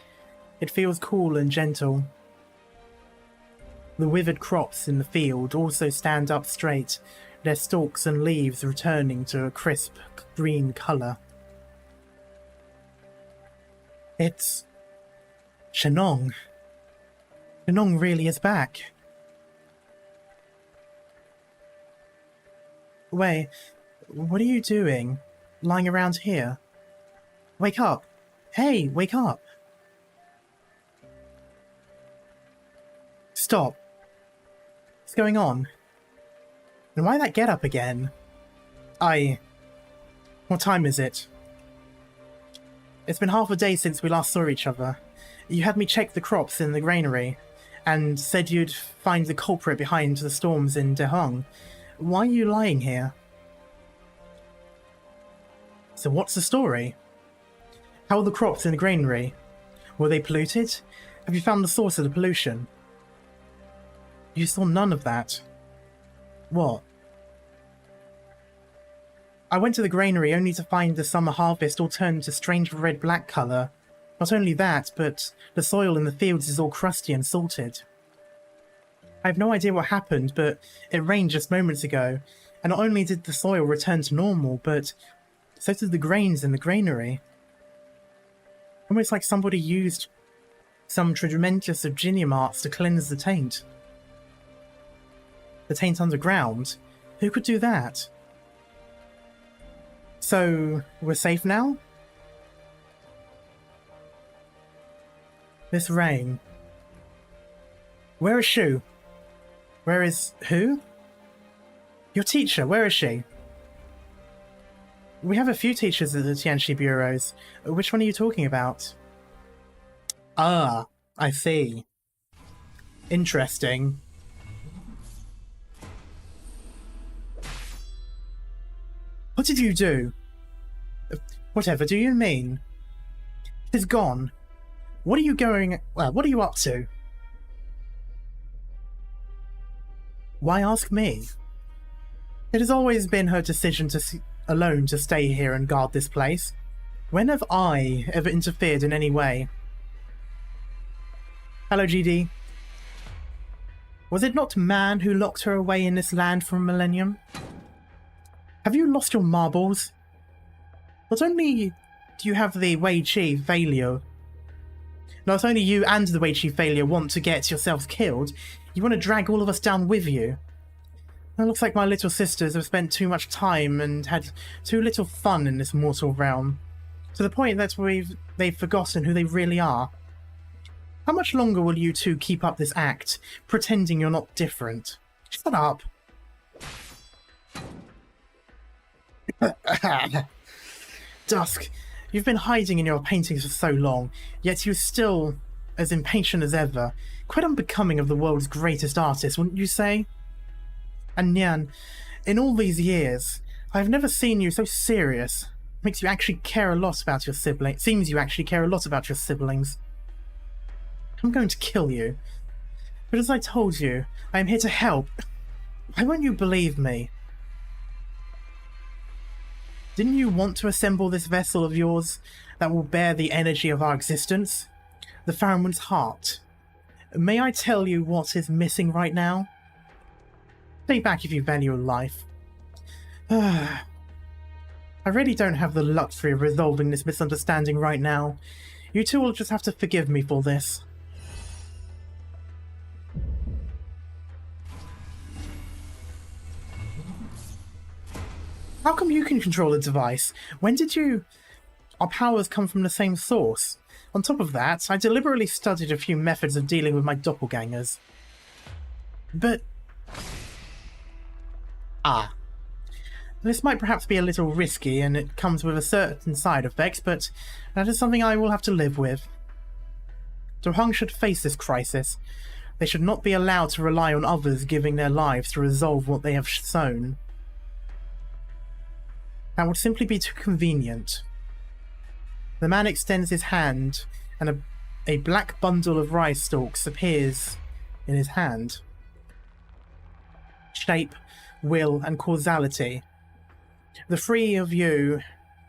It feels cool and gentle. The withered crops in the field also stand up straight, their stalks and leaves returning to a crisp green colour. It's Shenong. Shenong really is back. Wait, what are you doing? Lying around here? Wake up! Hey, wake up! Stop. What's going on? And why that get up again? What time is it? It's been half a day since we last saw each other. You had me check the crops in the granary, and said you'd find the culprit behind the storms in Dehong. Why are you lying here? So what's the story? How are the crops in the granary? Were they polluted? Have you found the source of the pollution? You saw none of that. What? I went to the granary only to find the summer harvest all turned to strange red-black colour. Not only that, but the soil in the fields is all crusty and salted. I have no idea what happened, but it rained just moments ago, and not only did the soil return to normal, but so did the grains in the granary. Almost like somebody used some tremendous obsidian arts to cleanse the taint. The taint underground? Who could do that? So, we're safe now? This rain. Where is Shu? Where is... who? Your teacher, where is she? We have a few teachers at the Tianxi bureaus. Which one are you talking about? Ah, I see. Interesting. What did you do? Whatever do you mean? It is gone. What are you going... well, what are you up to? Why ask me? It has always been her decision alone to stay here and guard this place. When have I ever interfered in any way? Hello, GD. Was it not man who locked her away in this land for a millennium? Have you lost your marbles? Not only do you have the Wei Qi failure, not only you and the Wei Qi failure want to get yourselves killed, you want to drag all of us down with you. It looks like my little sisters have spent too much time and had too little fun in this mortal realm, to the point that they've forgotten who they really are. How much longer will you two keep up this act, pretending you're not different? Shut up. Dusk, you've been hiding in your paintings for so long, yet you're still as impatient as ever. Quite unbecoming of the world's greatest artist, wouldn't you say? And Nian, in all these years, I've never seen you so serious. Makes you actually care a lot about your siblings. Seems you actually care a lot about your siblings. I'm going to kill you. But as I told you, I am here to help. Why won't you believe me? Didn't you want to assemble this vessel of yours that will bear the energy of our existence? The Pharaoh's heart. May I tell you what is missing right now? Stay back if you value your life. I really don't have the luxury of resolving this misunderstanding right now. You two will just have to forgive me for this. How come you can control the device? When did you... Our powers come from the same source. On top of that, I deliberately studied a few methods of dealing with my doppelgangers. But... This might perhaps be a little risky, and it comes with a certain side effects, but that is something I will have to live with. The Hung should face this crisis. They should not be allowed to rely on others giving their lives to resolve what they have sown. That would simply be too convenient. The man extends his hand, and a black bundle of rice stalks appears in his hand. Shape, will, and causality. The three of you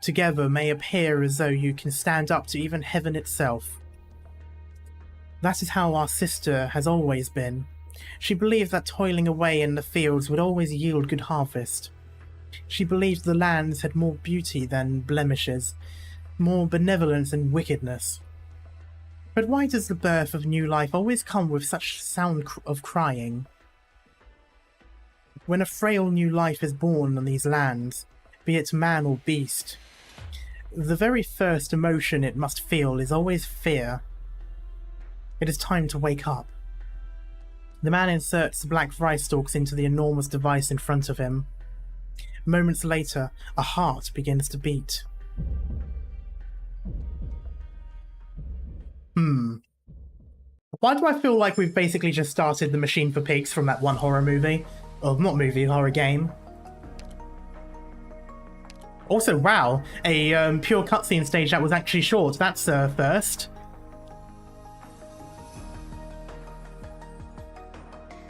together may appear as though you can stand up to even heaven itself. That is how our sister has always been. She believed that toiling away in the fields would always yield good harvest. She believed the lands had more beauty than blemishes, more benevolence than wickedness. But why does the birth of new life always come with such sound of crying? When a frail new life is born on these lands, be it man or beast, the very first emotion it must feel is always fear. It is time to wake up. The man inserts the black rice stalks into the enormous device in front of him. Moments later, a heart begins to beat. Why do I feel like we've basically just started the Machine for Pigs from that one horror movie? Or not movie, horror game. Also, wow, a pure cutscene stage that was actually short. That's a first.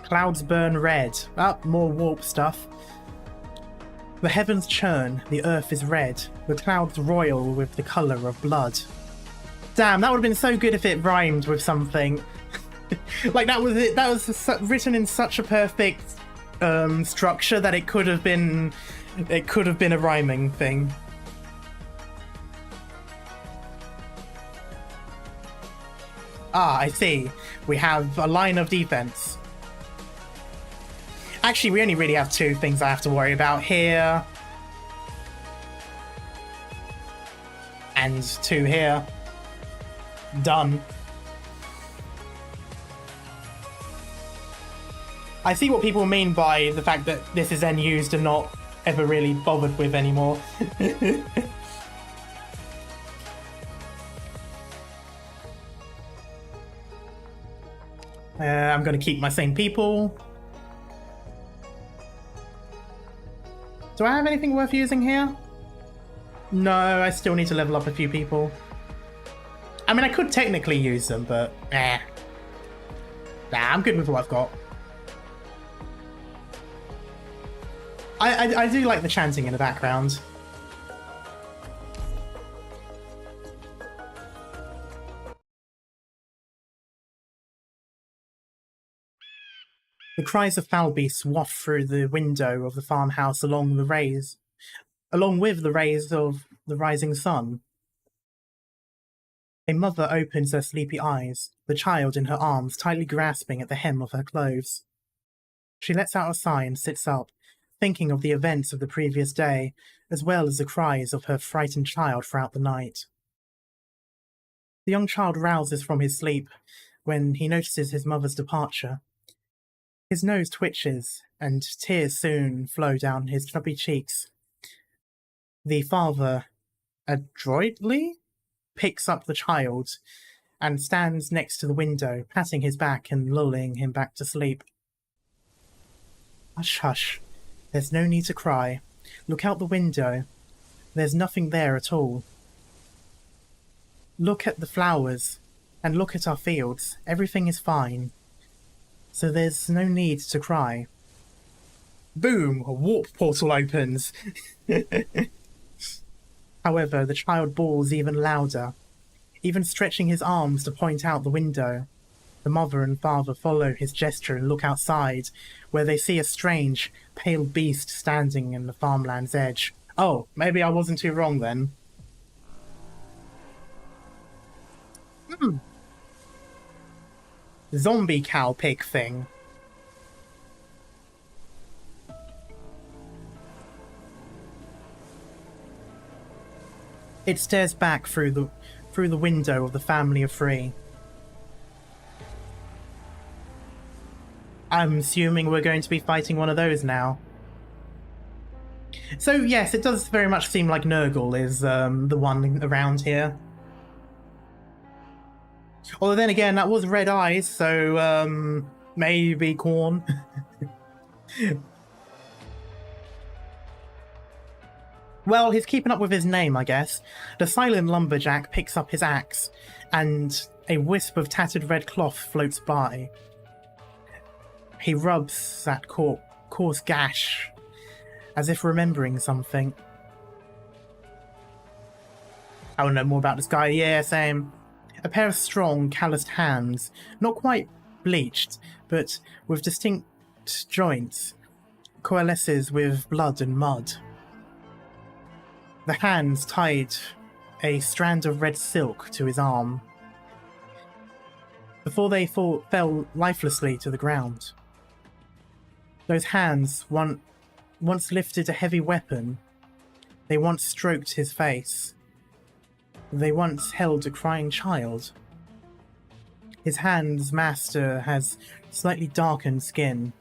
Clouds burn red. Oh, more warp stuff. The heavens churn, the earth is red, the clouds roil with the colour of blood. Damn, that would have been so good if it rhymed with something. Like, that was it. That was written in such a perfect structure that it could have been a rhyming thing. Ah, I see. We have a line of defense. Actually, we only really have two things I have to worry about here. And two here. Done. I see what people mean by the fact that this is then used and not ever really bothered with anymore. I'm going to keep my same people. Do I have anything worth using here? No, I still need to level up a few people. I mean, I could technically use them, but nah, I'm good with what I've got. I do like the chanting in the background. The cries of foul beasts waft through the window of the farmhouse along with the rays of the rising sun. A mother opens her sleepy eyes, the child in her arms tightly grasping at the hem of her clothes. She lets out a sigh and sits up, thinking of the events of the previous day, as well as the cries of her frightened child throughout the night. The young child rouses from his sleep when he notices his mother's departure. His nose twitches, and tears soon flow down his chubby cheeks. The father, adroitly, picks up the child and stands next to the window, patting his back and lulling him back to sleep. Hush, hush. There's no need to cry. Look out the window. There's nothing there at all. Look at the flowers, and look at our fields. Everything is fine. So there's no need to cry. Boom! A warp portal opens. However, the child bawls even louder, even stretching his arms to point out the window. The mother and father follow his gesture and look outside, where they see a strange, pale beast standing in the farmland's edge. Oh, maybe I wasn't too wrong then. Zombie cow pig thing. It stares back through the window of the family of three. I'm assuming we're going to be fighting one of those now. So yes, it does very much seem like Nurgle is the one around here. Although then again, that was red eyes, so maybe corn. Well, he's keeping up with his name, I guess. The silent lumberjack picks up his axe, and a wisp of tattered red cloth floats by. He rubs that coarse gash, as if remembering something. I want to know more about this guy. Yeah, same. A pair of strong, calloused hands, not quite bleached, but with distinct joints, coalesces with blood and mud. The hands tied a strand of red silk to his arm before they fell lifelessly to the ground. Those hands once lifted a heavy weapon. They once stroked his face. They once held a crying child. His hand's master has slightly darkened skin,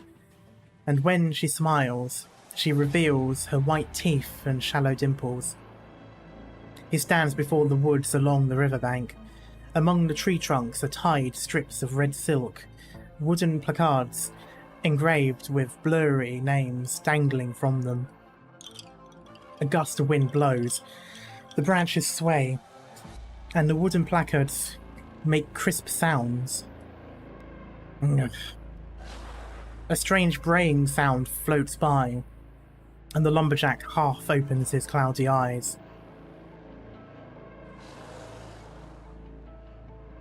and when she smiles, she reveals her white teeth and shallow dimples. He stands before the woods along the riverbank. Among the tree trunks are tied strips of red silk, wooden placards engraved with blurry names dangling from them. A gust of wind blows. The branches sway, and the wooden placards make crisp sounds. A strange braying sound floats by, and the lumberjack half opens his cloudy eyes.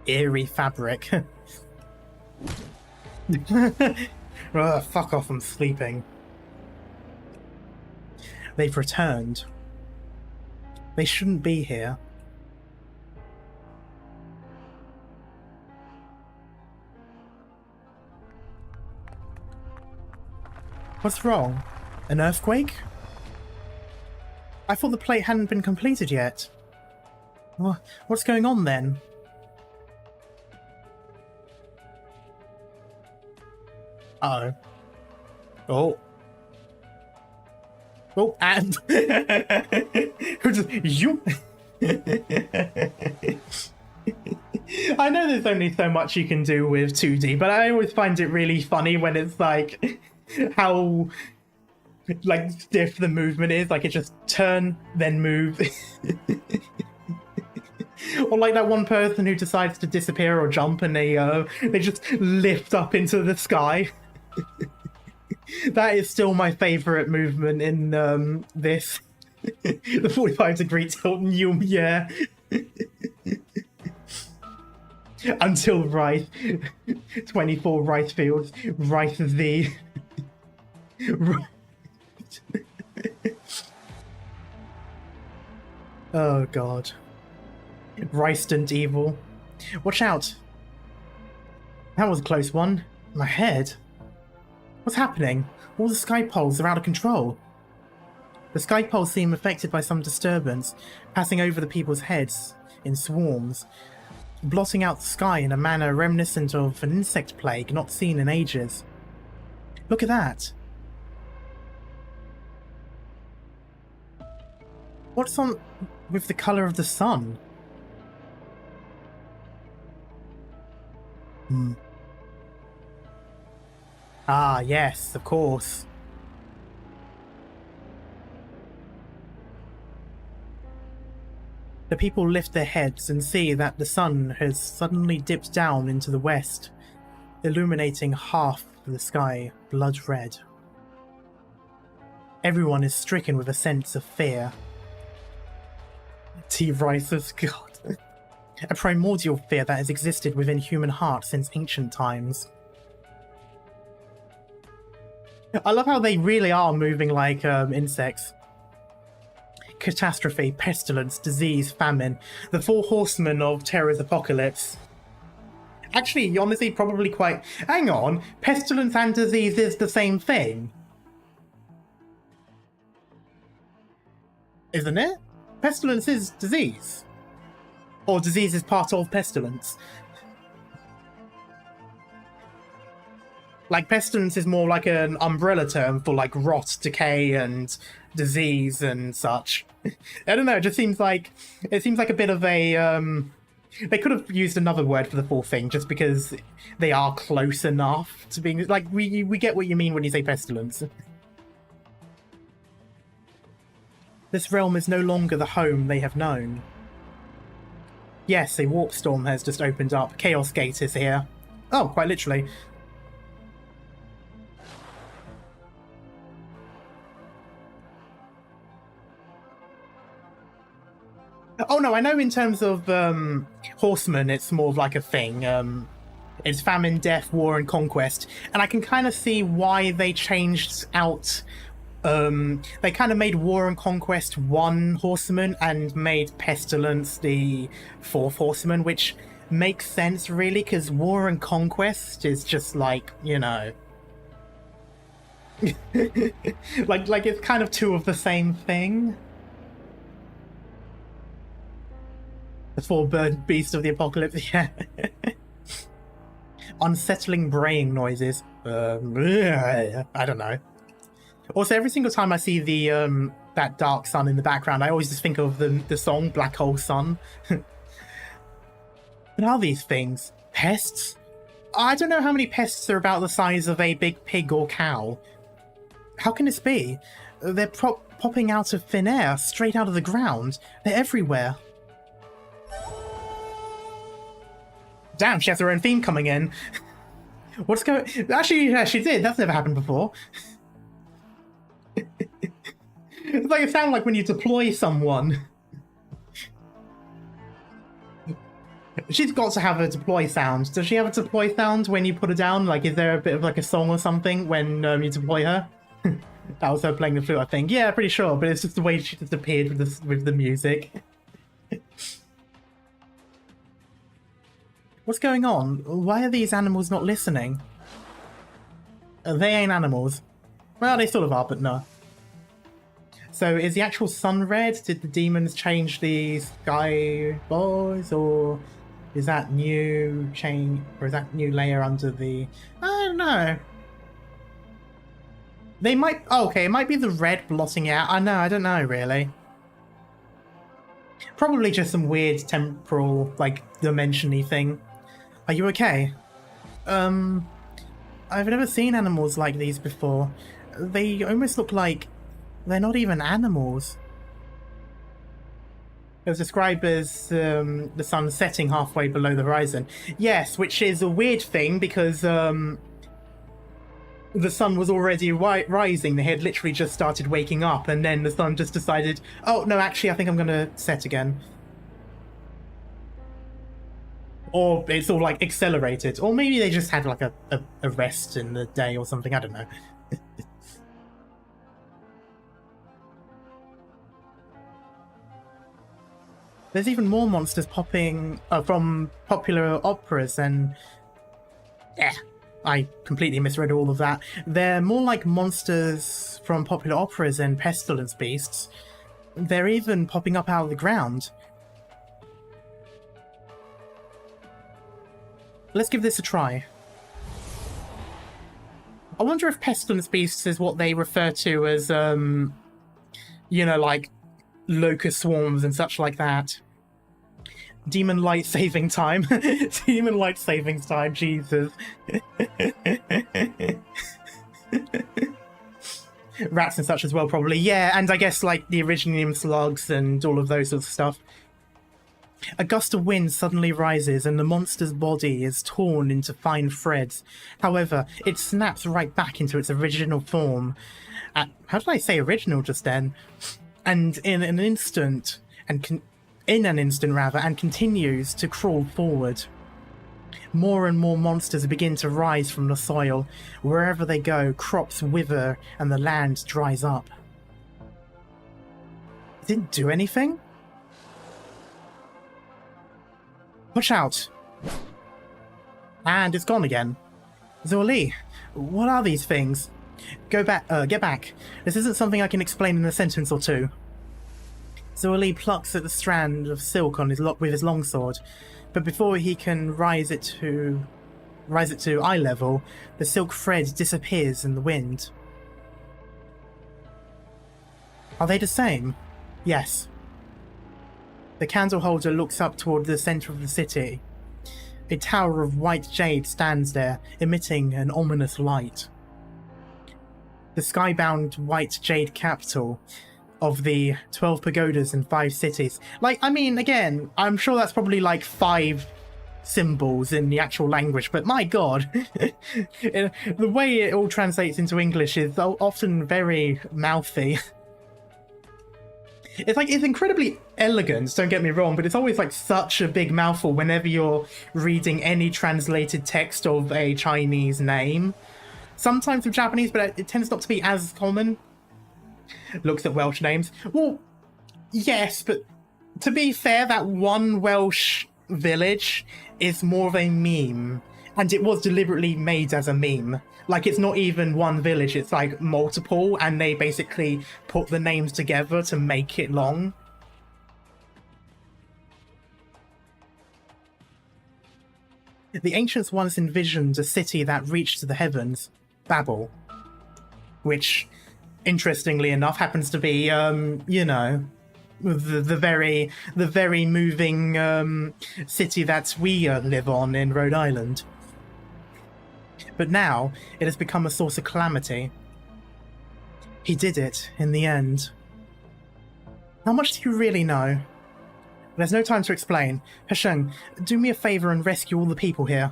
Eerie fabric. Ugh, fuck off, I'm sleeping. They've returned. They shouldn't be here. What's wrong? An earthquake? I thought the plate hadn't been completed yet. What's going on then? Uh-oh. Oh. Oh, and... just... You... I know there's only so much you can do with 2D, but I always find it really funny when it's like... how... like, stiff the movement is. Like, it just turn, then move. Or like that one person who decides to disappear or jump and they just lift up into the sky. That is still my favourite movement in this. The 45-degree tilt and you, yeah. Until rice. 24 rice fields. Rice the... Oh god. Rystant evil. Watch out. That was a close one. My head. What's happening? All the sky poles are out of control. The sky poles seem affected by some disturbance, passing over the people's heads in swarms, blotting out the sky in a manner reminiscent of an insect plague not seen in ages. Look at that. What's on with the colour of the sun? Ah, yes, of course. The people lift their heads and see that the sun has suddenly dipped down into the west, illuminating half of the sky blood red. Everyone is stricken with a sense of fear. T-Rises, God. A primordial fear that has existed within human hearts since ancient times. I love how they really are moving like insects. Catastrophe, pestilence, disease, famine. The four horsemen of terror's apocalypse. Actually, honestly, probably quite... Hang on, pestilence and disease is the same thing? Isn't it? Pestilence is disease. Or disease is part of pestilence. Like, pestilence is more like an umbrella term for, like, rot, decay, and disease and such. I don't know, it just seems like... It seems like a bit of a, They could have used another word for the full thing, just because they are close enough to being like we get what you mean when you say pestilence. This realm is no longer the home they have known. Yes, a warp storm has just opened up. Chaos Gate is here. Oh, quite literally. Oh no, I know in terms of horsemen, it's more of like a thing. It's famine, death, war, and conquest. And I can kind of see why they changed out... they kind of made war and conquest one horseman and made pestilence the fourth horseman, which makes sense, really, because war and conquest is just like, you know... like it's kind of two of the same thing. The four-bird beast of the apocalypse, yeah. Unsettling braying noises. I don't know. Also, every single time I see the that dark sun in the background, I always just think of the song Black Hole Sun. What are these things? Pests? I don't know how many pests are about the size of a big pig or cow. How can this be? They're popping out of thin air, straight out of the ground. They're everywhere. Damn, she has her own theme coming in. What's going... Actually, yeah, she did. That's never happened before. It's like it sounds like when you deploy someone. She's got to have a deploy sound. Does she have a deploy sound when you put her down? Like, is there a bit of like a song or something when you deploy her? That was her playing the flute, I think. Yeah, pretty sure, but it's just the way she just appeared with the music. What's going on? Why are these animals not listening? They ain't animals. Well, they sort of are, but no. So, is the actual sun red? Did the demons change the sky boys, or is that new chain, or is that new layer under the... I don't know. They might... Oh, okay, it might be the red blotting it out. I don't know, really. Probably just some weird temporal, like, dimension-y thing. Are you okay? I've never seen animals like these before. They almost look like they're not even animals. It was described as the sun setting halfway below the horizon. Yes, which is a weird thing because the sun was already rising. They had literally just started waking up, and then the sun just decided, oh, no, actually, I think I'm going to set again. Or it's all like accelerated. Or maybe they just had like a rest in the day or something. I don't know. There's even more monsters popping from popular operas, and yeah, I completely misread all of that. They're more like monsters from popular operas and pestilence beasts. They're even popping up out of the ground. Let's give this a try. I wonder if pestilence beasts is what they refer to as, you know, like locust swarms and such like that. Demon light saving time. Demon light saving time, Jesus. Rats and such as well, probably. Yeah, and I guess like the Originium slugs and all of those sorts of stuff. A gust of wind suddenly rises and the monster's body is torn into fine threads. However, it snaps right back into its original form. How did I say original just then? And in an instant, and continues to crawl forward. More and more monsters begin to rise from the soil. Wherever they go, crops wither and the land dries up. It didn't do anything? Push out. And it's gone again. Zoli, what are these things? Get back. This isn't something I can explain in a sentence or two. Zoli plucks at the strand of silk on with his longsword, but before he can rise it to eye level, the silk thread disappears in the wind. Are they the same? Yes. The candle holder looks up toward the center of the city. A tower of white jade stands there, emitting an ominous light. The skybound white jade capital of the 12 pagodas and 5 cities. Like, I mean, again, I'm sure that's probably like 5 symbols in the actual language, but my god, the way it all translates into English is often very mouthy. It's like, it's incredibly elegant, don't get me wrong, but it's always like such a big mouthful whenever you're reading any translated text of a Chinese name. Sometimes with Japanese, but it tends not to be as common. Looks at Welsh names. Well, yes, but to be fair, that one Welsh village is more of a meme, and it was deliberately made as a meme. Like, it's not even one village, it's like multiple, and they basically put the names together to make it long. The ancients once envisioned a city that reached to the heavens, Babel, which, interestingly enough, happens to be, you know, the very moving city that we live on in Rhode Island. But now, it has become a source of calamity. He did it, in the end. How much do you really know? There's no time to explain. Hesheng, do me a favor and rescue all the people here.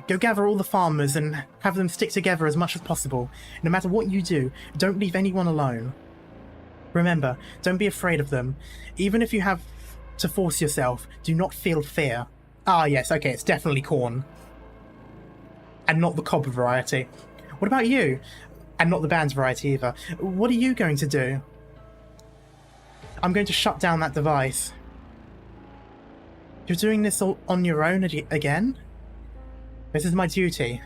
Go gather all the farmers and have them stick together as much as possible. No matter what you do, don't leave anyone alone. Remember, don't be afraid of them. Even if you have to force yourself, do not feel fear. Ah yes, okay, it's definitely corn. And not the cob variety. What about you? And not the band's variety either. What are you going to do? I'm going to shut down that device. You're doing this all on your own again? This is my duty.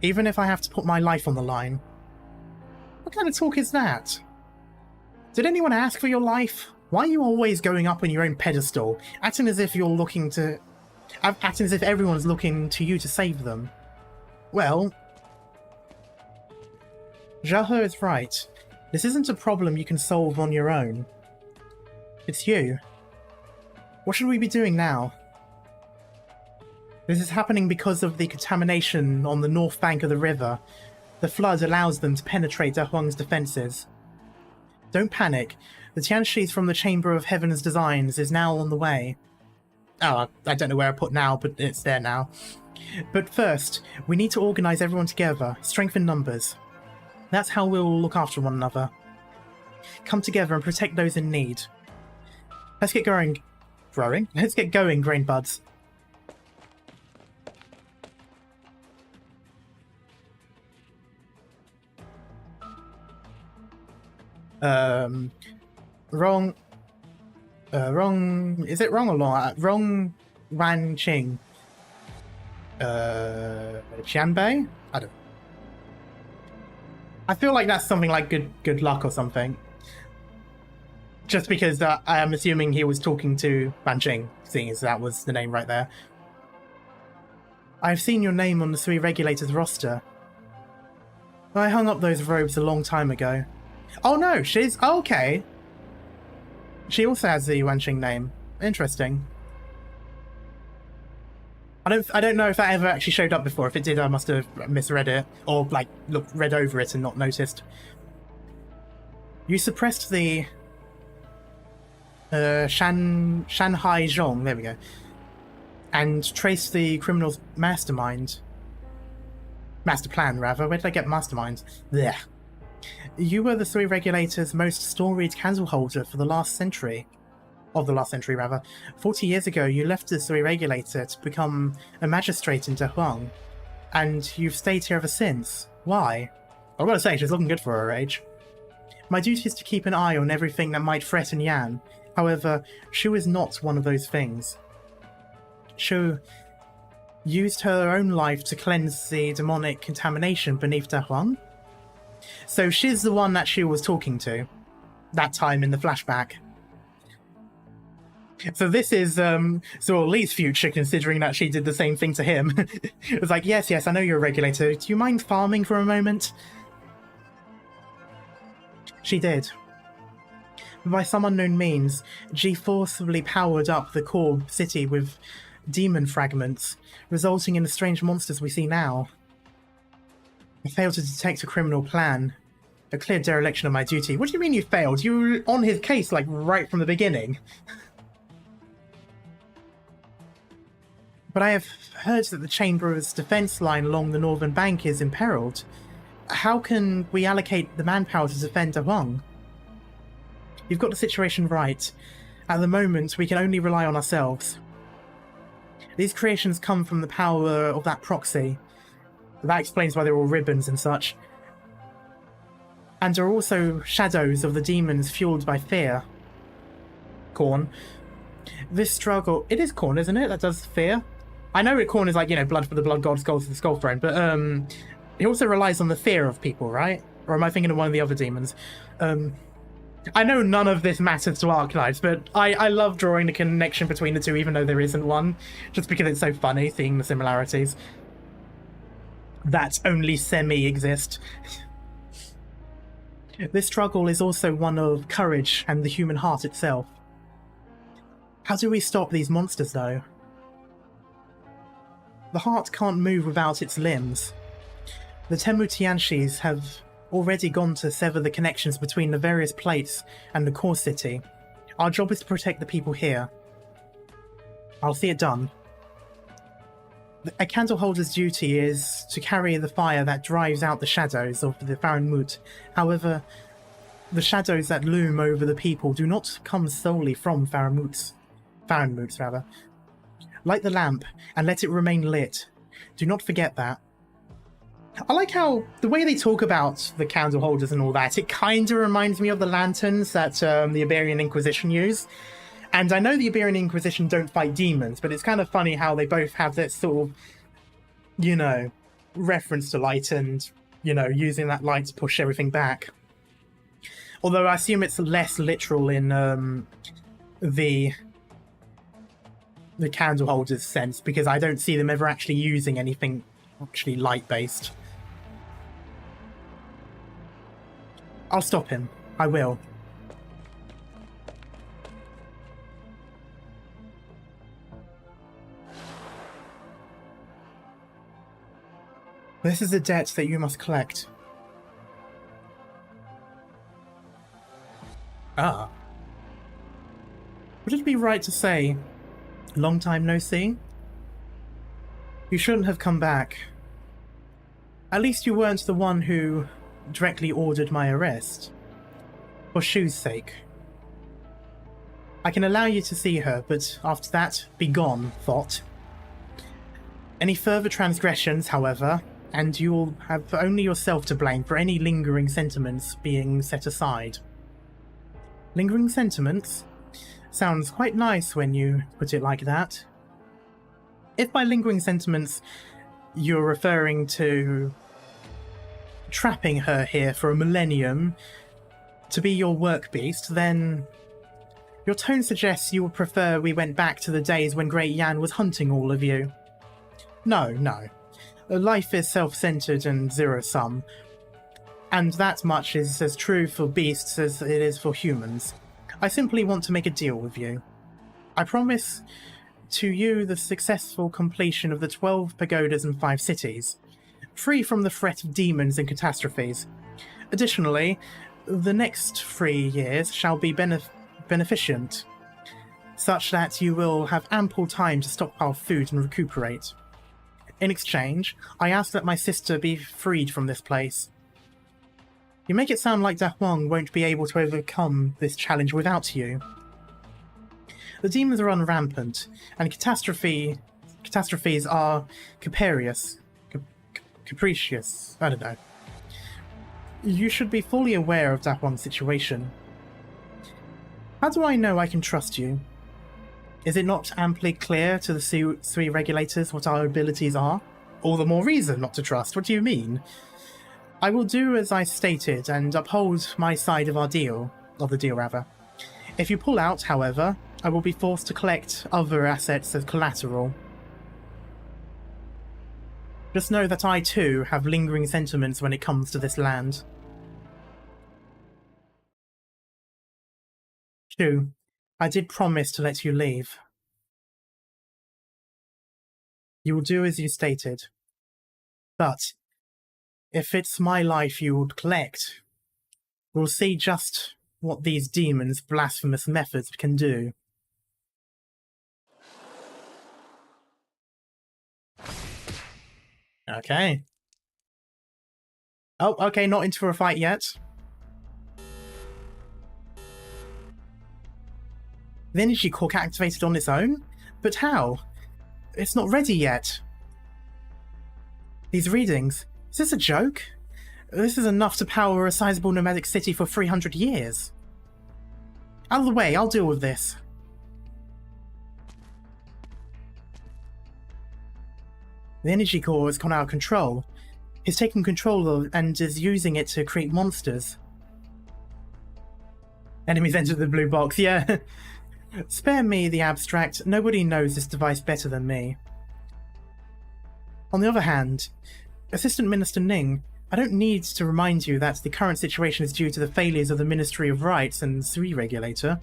Even if I have to put my life on the line. What kind of talk is that? Did anyone ask for your life? Why are you always going up on your own pedestal, acting as if you're acting as if everyone's looking to you to save them? Well, Jahe is right. This isn't a problem you can solve on your own. It's you. What should we be doing now? This is happening because of the contamination on the north bank of the river. The flood allows them to penetrate Dahuang's defenses. Don't panic. The Tiansheath from the Chamber of Heaven's Designs is now on the way. Oh, I don't know where I put now, but it's there now. But first, we need to organize everyone together, strengthen numbers. That's how we'll look after one another. Come together and protect those in need. Let's get going. Let's get going, grain buds. Wrong. Is it wrong or long? Wrong Wan Qing. Qianbei? I don't. I feel like that's something like good luck or something. Just because I am assuming he was talking to Wan Qing, seeing as that was the name right there. I've seen your name on the 3 regulators roster. I hung up those robes a long time ago. Oh no, she's... Oh, okay. She also has the Wan Qing name. Interesting. I don't know if that ever actually showed up before. If it did, I must have misread it. Or, like, read over it and not noticed. You suppressed the... Shanhai Zhong, there we go. And traced the criminal's mastermind. Master plan, rather. Where did I get mastermind? There. You were the 3 regulators' most storied candle holder for the last century. Of the last century, rather. 40 years ago, you left the 3 regulator to become a magistrate in Dahuang. And you've stayed here ever since. Why? I've got to say, she's looking good for her age. My duty is to keep an eye on everything that might threaten Yan. However, Shu is not one of those things. Shu used her own life to cleanse the demonic contamination beneath Dahuang. So she's the one that Shu was talking to. That time in the flashback. So this is Zhou Li's future, considering that she did the same thing to him. It was like, yes, I know you're a regulator. Do you mind farming for a moment? She did. By some unknown means, G forcibly powered up the core city with demon fragments, resulting in the strange monsters we see now. I failed to detect a criminal plan. A clear dereliction of my duty. What do you mean you failed? You were on his case, like, right from the beginning. But I have heard that the Chamber's defense line along the northern bank is imperiled. How can we allocate the manpower to defend Dahwang? You've got the situation right. At the moment, we can only rely on ourselves. These creations come from the power of that proxy. That explains why they're all ribbons and such. And are also shadows of the demons fueled by fear. Corn. This struggle... It is Corn, isn't it? That does fear. I know Corn is like, you know, blood for the blood god, skull for the skull throne, but it also relies on the fear of people, right? Or am I thinking of one of the other demons? I know none of this matters to Arknights, but I love drawing the connection between the two, even though there isn't one, just because it's so funny seeing the similarities that only semi-exist. This struggle is also one of courage and the human heart itself. How do we stop these monsters, though? The heart can't move without its limbs. The Temu Tianshis have already gone to sever the connections between the various plates and the core city. Our job is to protect the people here. I'll see it done. A candleholder's duty is to carry the fire that drives out the shadows of the Faranmut. However, the shadows that loom over the people do not come solely from Faranmuts. Light the lamp and let it remain lit. Do not forget that. I like how the way they talk about the candle holders and all that, it kind of reminds me of the lanterns that the Iberian Inquisition use. And I know the Iberian Inquisition don't fight demons, but it's kind of funny how they both have this sort of, you know, reference to light and, you know, using that light to push everything back. Although I assume it's less literal in the candle holders sense, because I don't see them ever actually using anything actually light-based. I'll stop him. I will. This is a debt that you must collect. Ah. Would it be right to say, long time no see? You shouldn't have come back. At least you weren't the one who directly ordered my arrest. For Shu's sake. I can allow you to see her, but after that, be gone, thought. Any further transgressions, however, and you'll have only yourself to blame for any lingering sentiments being set aside. Lingering sentiments? Sounds quite nice when you put it like that. If by lingering sentiments you're referring to trapping her here for a millennium to be your work beast, then your tone suggests you would prefer we went back to the days when Great Yan was hunting all of you. No. Life is self-centered and zero-sum, and that much is as true for beasts as it is for humans. I simply want to make a deal with you. I promise to you the successful completion of the 12 pagodas and 5 cities, free from the threat of demons and catastrophes. Additionally, the next 3 years shall be beneficent, such that you will have ample time to stockpile food and recuperate. In exchange, I ask that my sister be freed from this place. You make it sound like Dahwang won't be able to overcome this challenge without you. The demons are run rampant, and catastrophes are capricious. I don't know. You should be fully aware of Dahwang's situation. How do I know I can trust you? Is it not amply clear to the Sui regulators what our abilities are? All the more reason not to trust. What do you mean? I will do as I stated and uphold my side of the deal. If you pull out, however, I will be forced to collect other assets as collateral. Just know that I too have lingering sentiments when it comes to this land. Shu, I did promise to let you leave. You will do as you stated. But if it's my life you would collect, we'll see just what these demons' blasphemous methods can do. Okay. Oh, okay, not into a fight yet. The energy core activated on its own? But how? It's not ready yet. These readings, is this a joke? This is enough to power a sizable nomadic city for 300 years. Out of the way, I'll deal with this. The energy core has gone out of control. He's taken control of and is using it to create monsters. Enemies entered the blue box, yeah. Spare me the abstract. Nobody knows this device better than me. On the other hand, Assistant Minister Ning, I don't need to remind you that the current situation is due to the failures of the Ministry of Rights and Sui Regulator.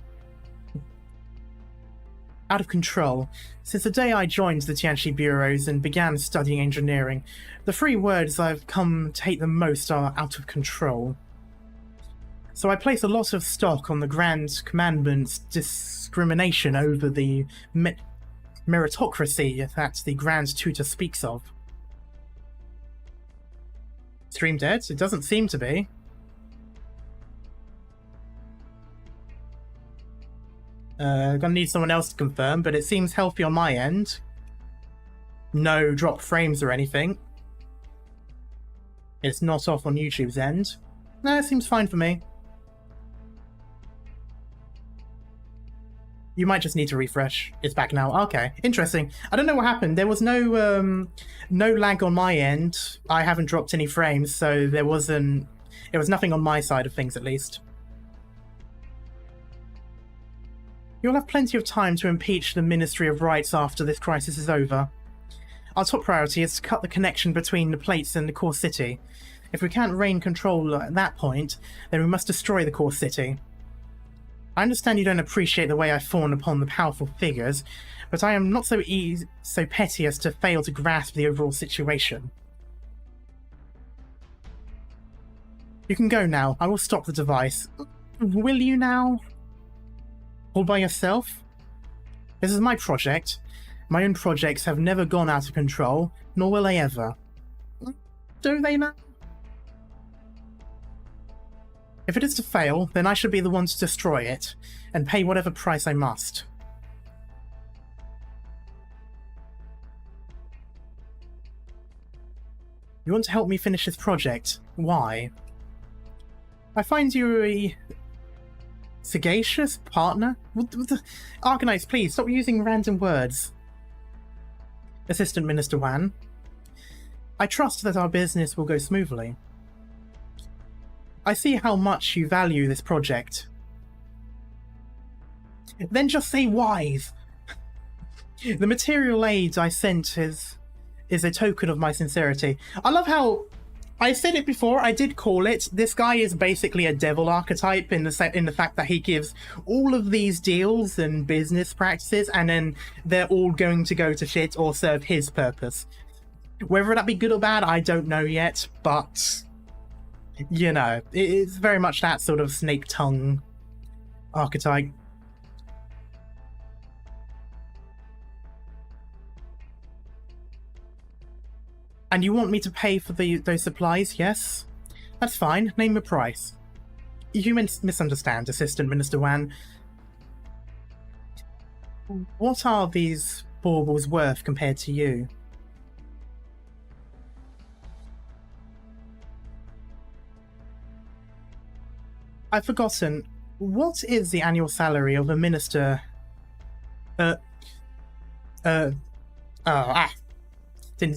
Out of control. Since the day I joined the Tianchi bureaus and began studying engineering, the three words I've come to hate the most are out of control. So I place a lot of stock on the Grand Commandment's discrimination over the meritocracy that the Grand Tutor speaks of. Stream dead? It doesn't seem to be. Gonna need someone else to confirm, but it seems healthy on my end. No drop frames or anything. It's not off on YouTube's end. No, it seems fine for me. You might just need to refresh. It's back now. Okay, interesting. I don't know what happened. There was no lag on my end. I haven't dropped any frames, so there was nothing on my side of things at least. You'll have plenty of time to impeach the Ministry of Rights after this crisis is over. Our top priority is to cut the connection between the plates and the core city. If we can't regain control at that point, then we must destroy the core city. I understand you don't appreciate the way I fawn upon the powerful figures, but I am not so petty as to fail to grasp the overall situation. You can go now. I will stop the device. Will you now? All by yourself? This is my project. My own projects have never gone out of control, nor will they ever. Do they now? If it is to fail, then I should be the one to destroy it, and pay whatever price I must. You want to help me finish this project? Why? I find you a sagacious partner? Arknights, please, stop using random words. Assistant Minister Wan. I trust that our business will go smoothly. I see how much you value this project. Then just say wise. The material aid I sent is a token of my sincerity. I love how I said it before. I did call it. This guy is basically a devil archetype in the fact that he gives all of these deals and business practices, and then they're all going to go to shit or serve his purpose. Whether that be good or bad, I don't know yet, but you know, it's very much that sort of snake tongue archetype. And you want me to pay for those supplies, yes? That's fine. Name the price. You misunderstand, Assistant Minister Wan. What are these baubles worth compared to you? I've forgotten. What is the annual salary of a minister? Didn't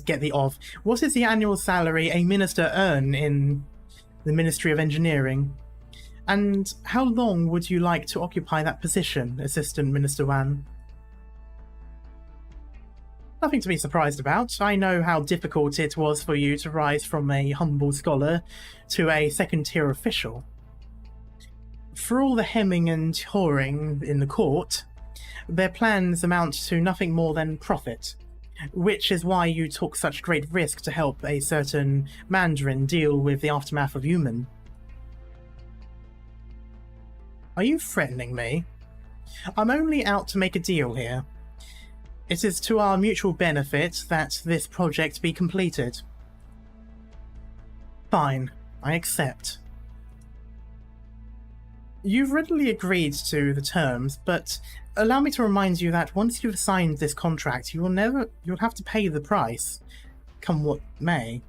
get the of. What is the annual salary a minister earn in the Ministry of Engineering? And how long would you like to occupy that position, Assistant Minister Wan? Nothing to be surprised about. I know how difficult it was for you to rise from a humble scholar to a second-tier official. For all the hemming and hawing in the court, their plans amount to nothing more than profit, which is why you took such great risk to help a certain Mandarin deal with the aftermath of Human. Are you threatening me? I'm only out to make a deal here. It is to our mutual benefit that this project be completed. Fine, I accept. You've readily agreed to the terms, but allow me to remind you that once you've signed this contract, you'll have to pay the price, come what may.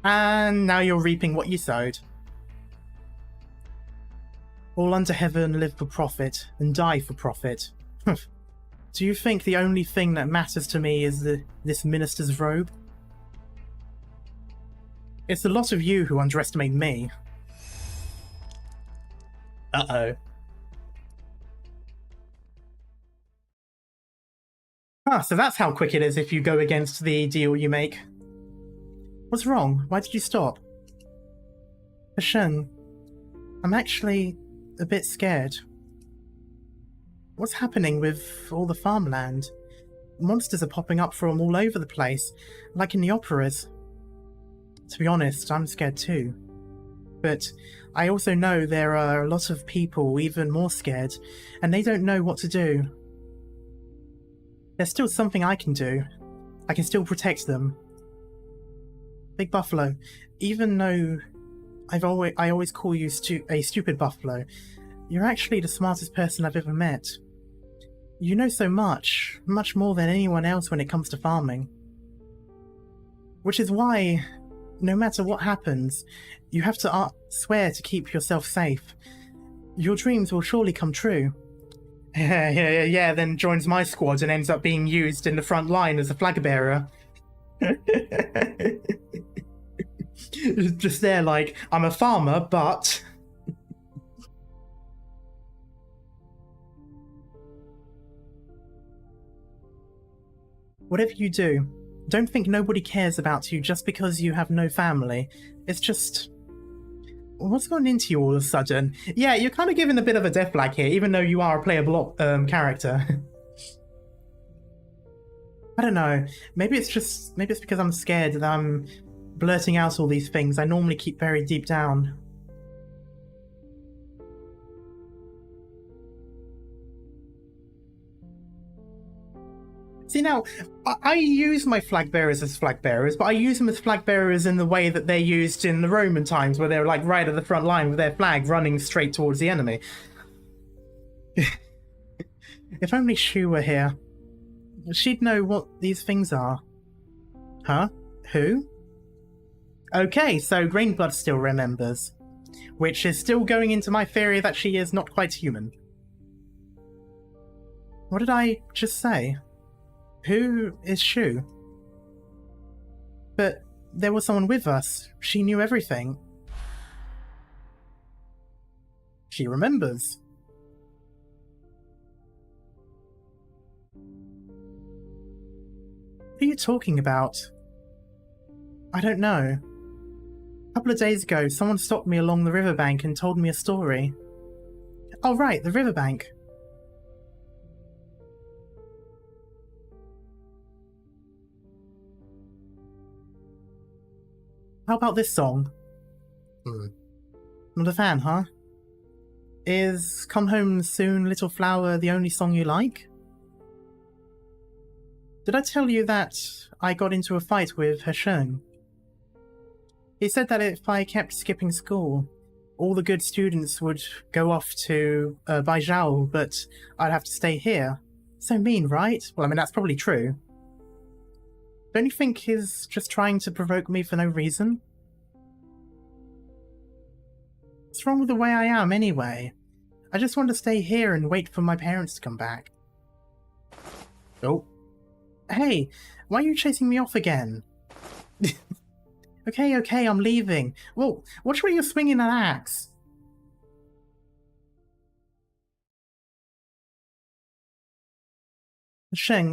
And now you're reaping what you sowed. All under heaven live for profit, and die for profit. Do you think the only thing that matters to me is this minister's robe? It's a lot of you who underestimate me. Uh-oh. So that's how quick it is if you go against the deal you make. What's wrong? Why did you stop? Hashan, I'm actually a bit scared. What's happening with all the farmland? Monsters are popping up from all over the place, like in the operas. To be honest, I'm scared too. But I also know there are a lot of people even more scared, and they don't know what to do. There's still something I can do. I can still protect them. Big Buffalo, even though I always call you a stupid buffalo, you're actually the smartest person I've ever met. You know so much, much more than anyone else when it comes to farming. Which is why, no matter what happens, you have to swear to keep yourself safe. Your dreams will surely come true. Yeah, then joins my squad and ends up being used in the front line as a flag bearer. Just there like, I'm a farmer, but... Whatever you do, don't think nobody cares about you just because you have no family. It's just... What's gone into you all of a sudden? Yeah, you're kind of giving a bit of a death flag here, even though you are a playable character. I don't know. Maybe it's because I'm scared that I'm blurting out all these things I normally keep very deep down. See, now, I use my flag bearers as flag bearers, but I use them as flag bearers in the way that they're used in the Roman times, where they're like right at the front line with their flag running straight towards the enemy. If only Shu were here. She'd know what these things are. Huh? Who? Okay, so Greenblood still remembers. Which is still going into my theory that she is not quite human. What did I just say? Who is Shu? But there was someone with us. She knew everything. She remembers. What are you talking about? I don't know. A couple of days ago, someone stopped me along the riverbank and told me a story. Oh right, the riverbank. How about this song? Not a fan, huh? Is Come Home Soon, Little Flower the only song you like? Did I tell you that I got into a fight with Hashan? He said that if I kept skipping school, all the good students would go off to Baizhou, but I'd have to stay here. So mean, right? Well, I mean, that's probably true. Don't you think he's just trying to provoke me for no reason? What's wrong with the way I am, anyway? I just want to stay here and wait for my parents to come back. Oh. Hey, why are you chasing me off again? Okay, I'm leaving. Well, watch where you're swinging that axe. Sheng,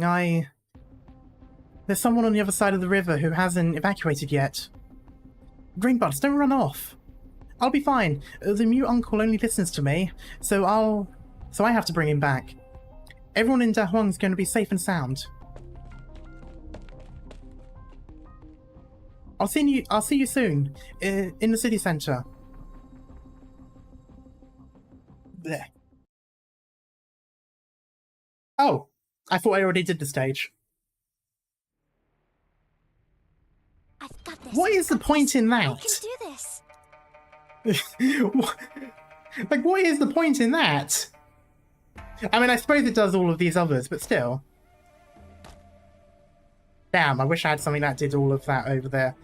there's someone on the other side of the river who hasn't evacuated yet. Greenbuds, don't run off. I'll be fine. The mute uncle only listens to me, so I have to bring him back. Everyone in Da Huang's going to be safe and sound. I'll see you soon in the city center. There. Oh, I thought I already did the stage. I've got this. What is the point in that? I can do this. Like, what is the point in that? I mean, I suppose it does all of these others, but still. Damn, I wish I had something that did all of that over there.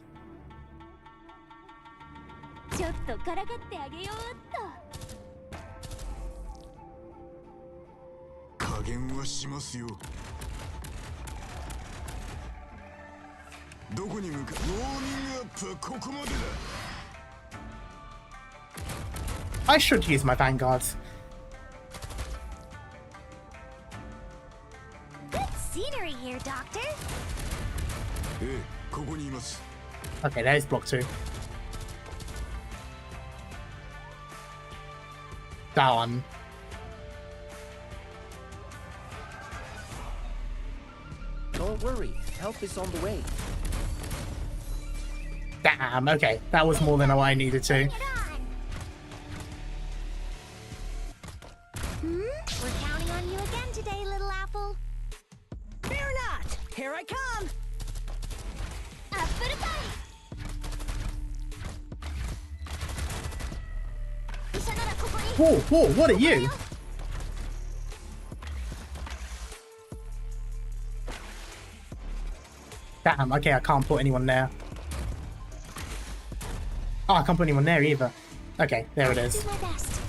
I should use my vanguards. Good scenery here, Doctor. Okay, there's block 2. Darn. Don't worry, help is on the way. Damn, okay. That was more than I needed to. We're counting on you again today, little apple. Fear not! Here I come! Up for the fight! Whoa, whoa, what are you? Damn, okay, I can't put anyone there. Oh, I can't put anyone there either. Okay, there it is. Do my best.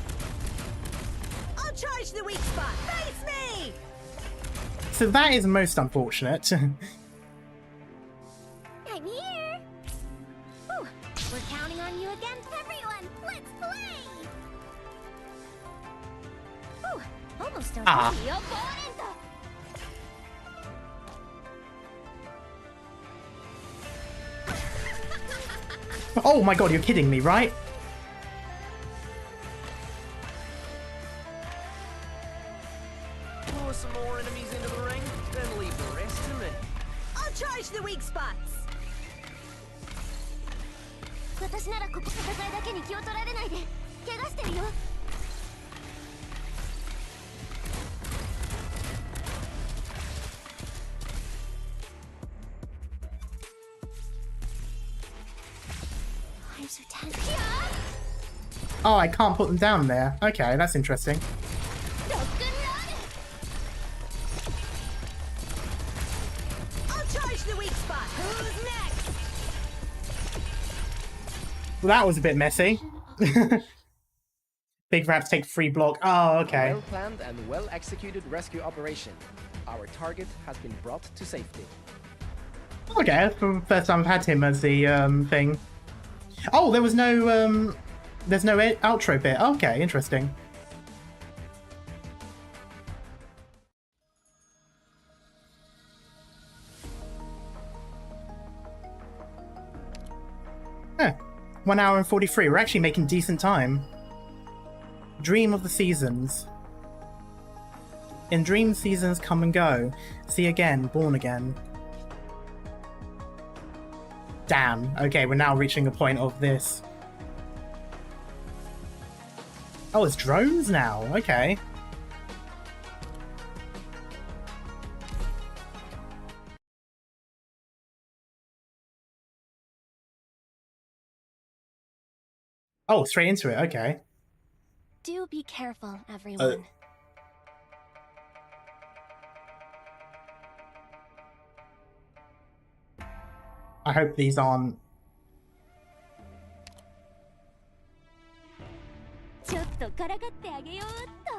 I'll charge the weak spot! Face me! So that is most unfortunate. I'm here. Whew. We're counting on you again, everyone. Let's play. Whew. Almost don't Ah. see your opponent. Oh my god, you're kidding me, right? Lure some more enemies into the ring, then leave the rest to me. I'll charge the weak spots! 私ならここ戦いだけに気を取られないで。怪我してるよ。I'm so tense. Oh, I can't put them down there. Okay, that's interesting. I'll charge the weak spot! Who's next? Well, that was a bit messy. Big Raps take free block. Oh, okay. A well-planned and well-executed rescue operation. Our target has been brought to safety. Okay, for the first time I've had him as the thing. Oh, there's no outro bit. Okay, interesting. Huh. 1 hour and 43. We're actually making decent time. Dream of the seasons. In dream, seasons come and go. See again, born again. Damn. Okay, we're now reaching a point of this. Oh, it's drones now. Okay. Oh, straight into it. Okay. Do be careful, everyone. I hope these aren't... ちょっとからかってあげようっと。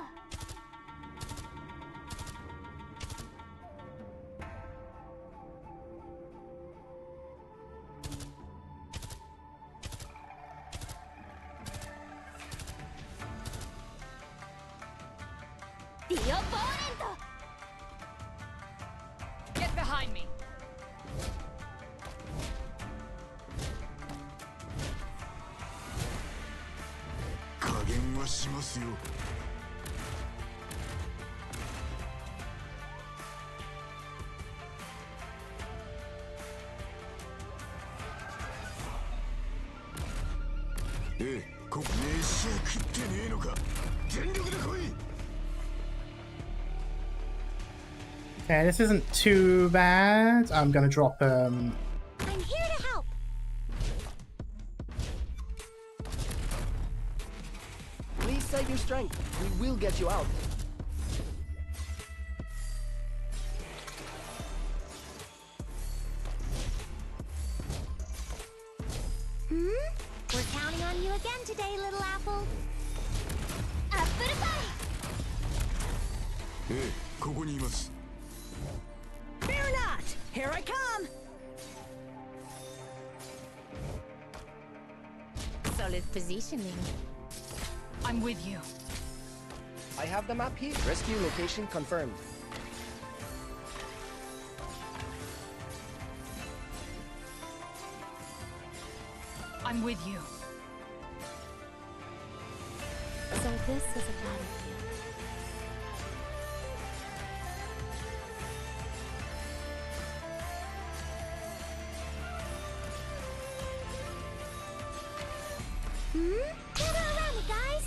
The opponent! Get behind me! Okay, this isn't too bad. I'm gonna drop I'm here to help. Please save your strength. We will get you out. We're counting on you again today, little apple. Up for the fight! Fear not! Here I come! Solid positioning. I'm with you. I have the map here. Rescue location confirmed. I'm with you. So this is a battlefield. Gather around me, guys!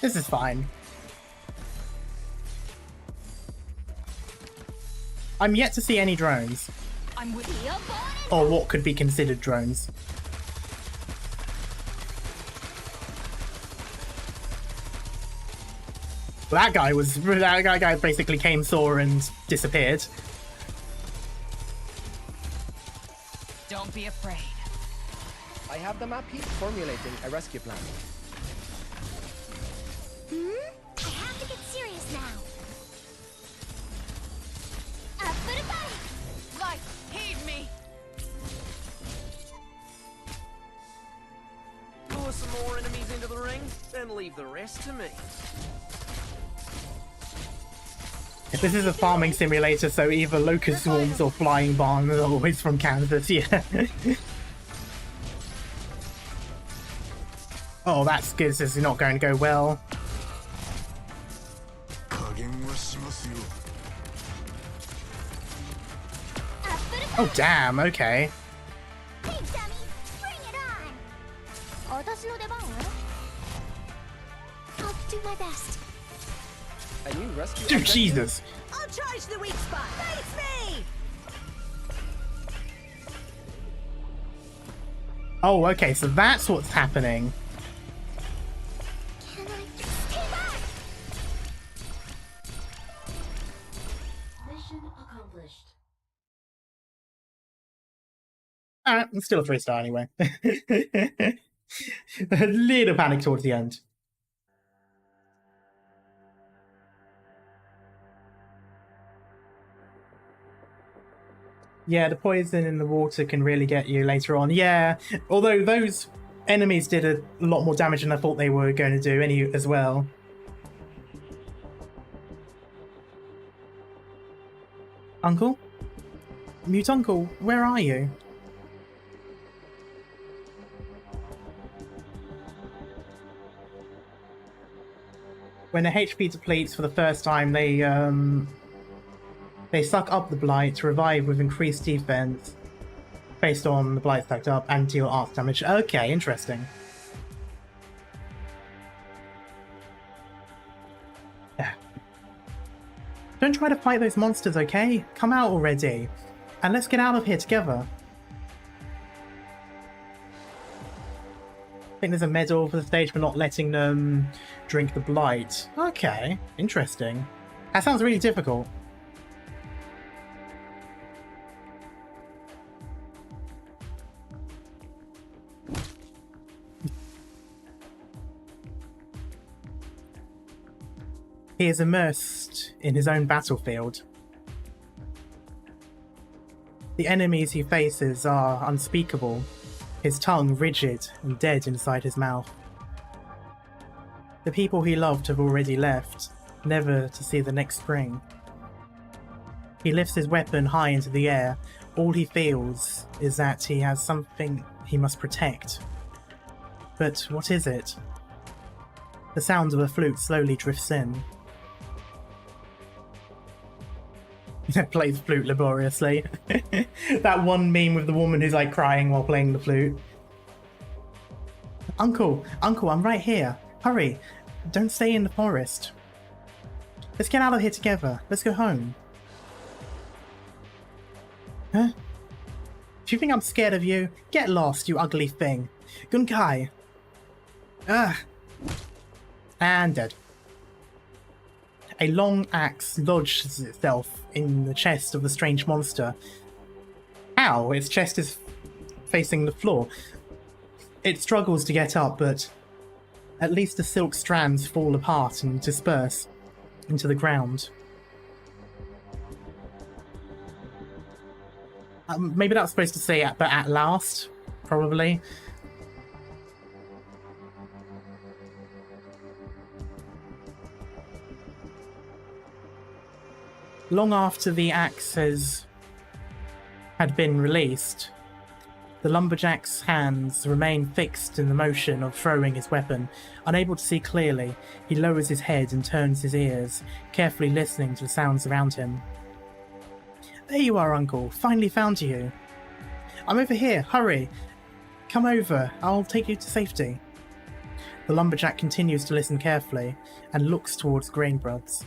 This is fine. I'm yet to see any drones. I'm with you. Or what could be considered drones. That guy basically came, saw, and disappeared. Don't be afraid. I have the map here, formulating a rescue plan. I have to get serious now. Up for the fight! Light, heed me. Lure some more enemies into the ring, then leave the rest to me. This is a farming simulator, so either locust swarms or flying barns are always from Kansas, yeah. Oh, that's good. This is not going to go well. Oh, damn, okay. Hey, dummy! Bring it on! I'll do my best. A new rescue. Dude, Jesus. I'll charge the weak spot. Face me! Oh, okay, so that's what's happening. Can I stay back? Mission accomplished. Alright, it's still a 3-star anyway. A little panic towards the end. Yeah, the poison in the water can really get you later on. Yeah, although those enemies did a lot more damage than I thought they were going to do as well. Uncle? Mute Uncle, where are you? When the HP depletes for the first time, they suck up the blight to revive with increased defense based on the blight stacked up and deal arc damage. Okay, interesting. Yeah. Don't try to fight those monsters, okay? Come out already. And let's get out of here together. I think there's a medal for the stage for not letting them drink the blight. Okay, interesting. That sounds really difficult. He is immersed in his own battlefield. The enemies he faces are unspeakable, his tongue rigid and dead inside his mouth. The people he loved have already left, never to see the next spring. He lifts his weapon high into the air. All he feels is that he has something he must protect. But what is it? The sound of a flute slowly drifts in. Plays flute laboriously. That one meme with the woman who's like crying while playing the flute. Uncle, I'm right here. Hurry, don't stay in the forest. Let's get out of here together. Let's go home. Huh? Do you think I'm scared of you? Get lost, you ugly thing. Gunkai. Ah. And dead. A long axe lodges itself in the chest of the strange monster. Ow, its chest is facing the floor. It struggles to get up, but at least the silk strands fall apart and disperse into the ground. Maybe that's supposed to say but at last, probably. Long after the axe had been released, the lumberjack's hands remain fixed in the motion of throwing his weapon. Unable to see clearly, he lowers his head and turns his ears, carefully listening to the sounds around him. There you are, Uncle. Finally found you. I'm over here. Hurry. Come over. I'll take you to safety. The lumberjack continues to listen carefully and looks towards Greenbuds.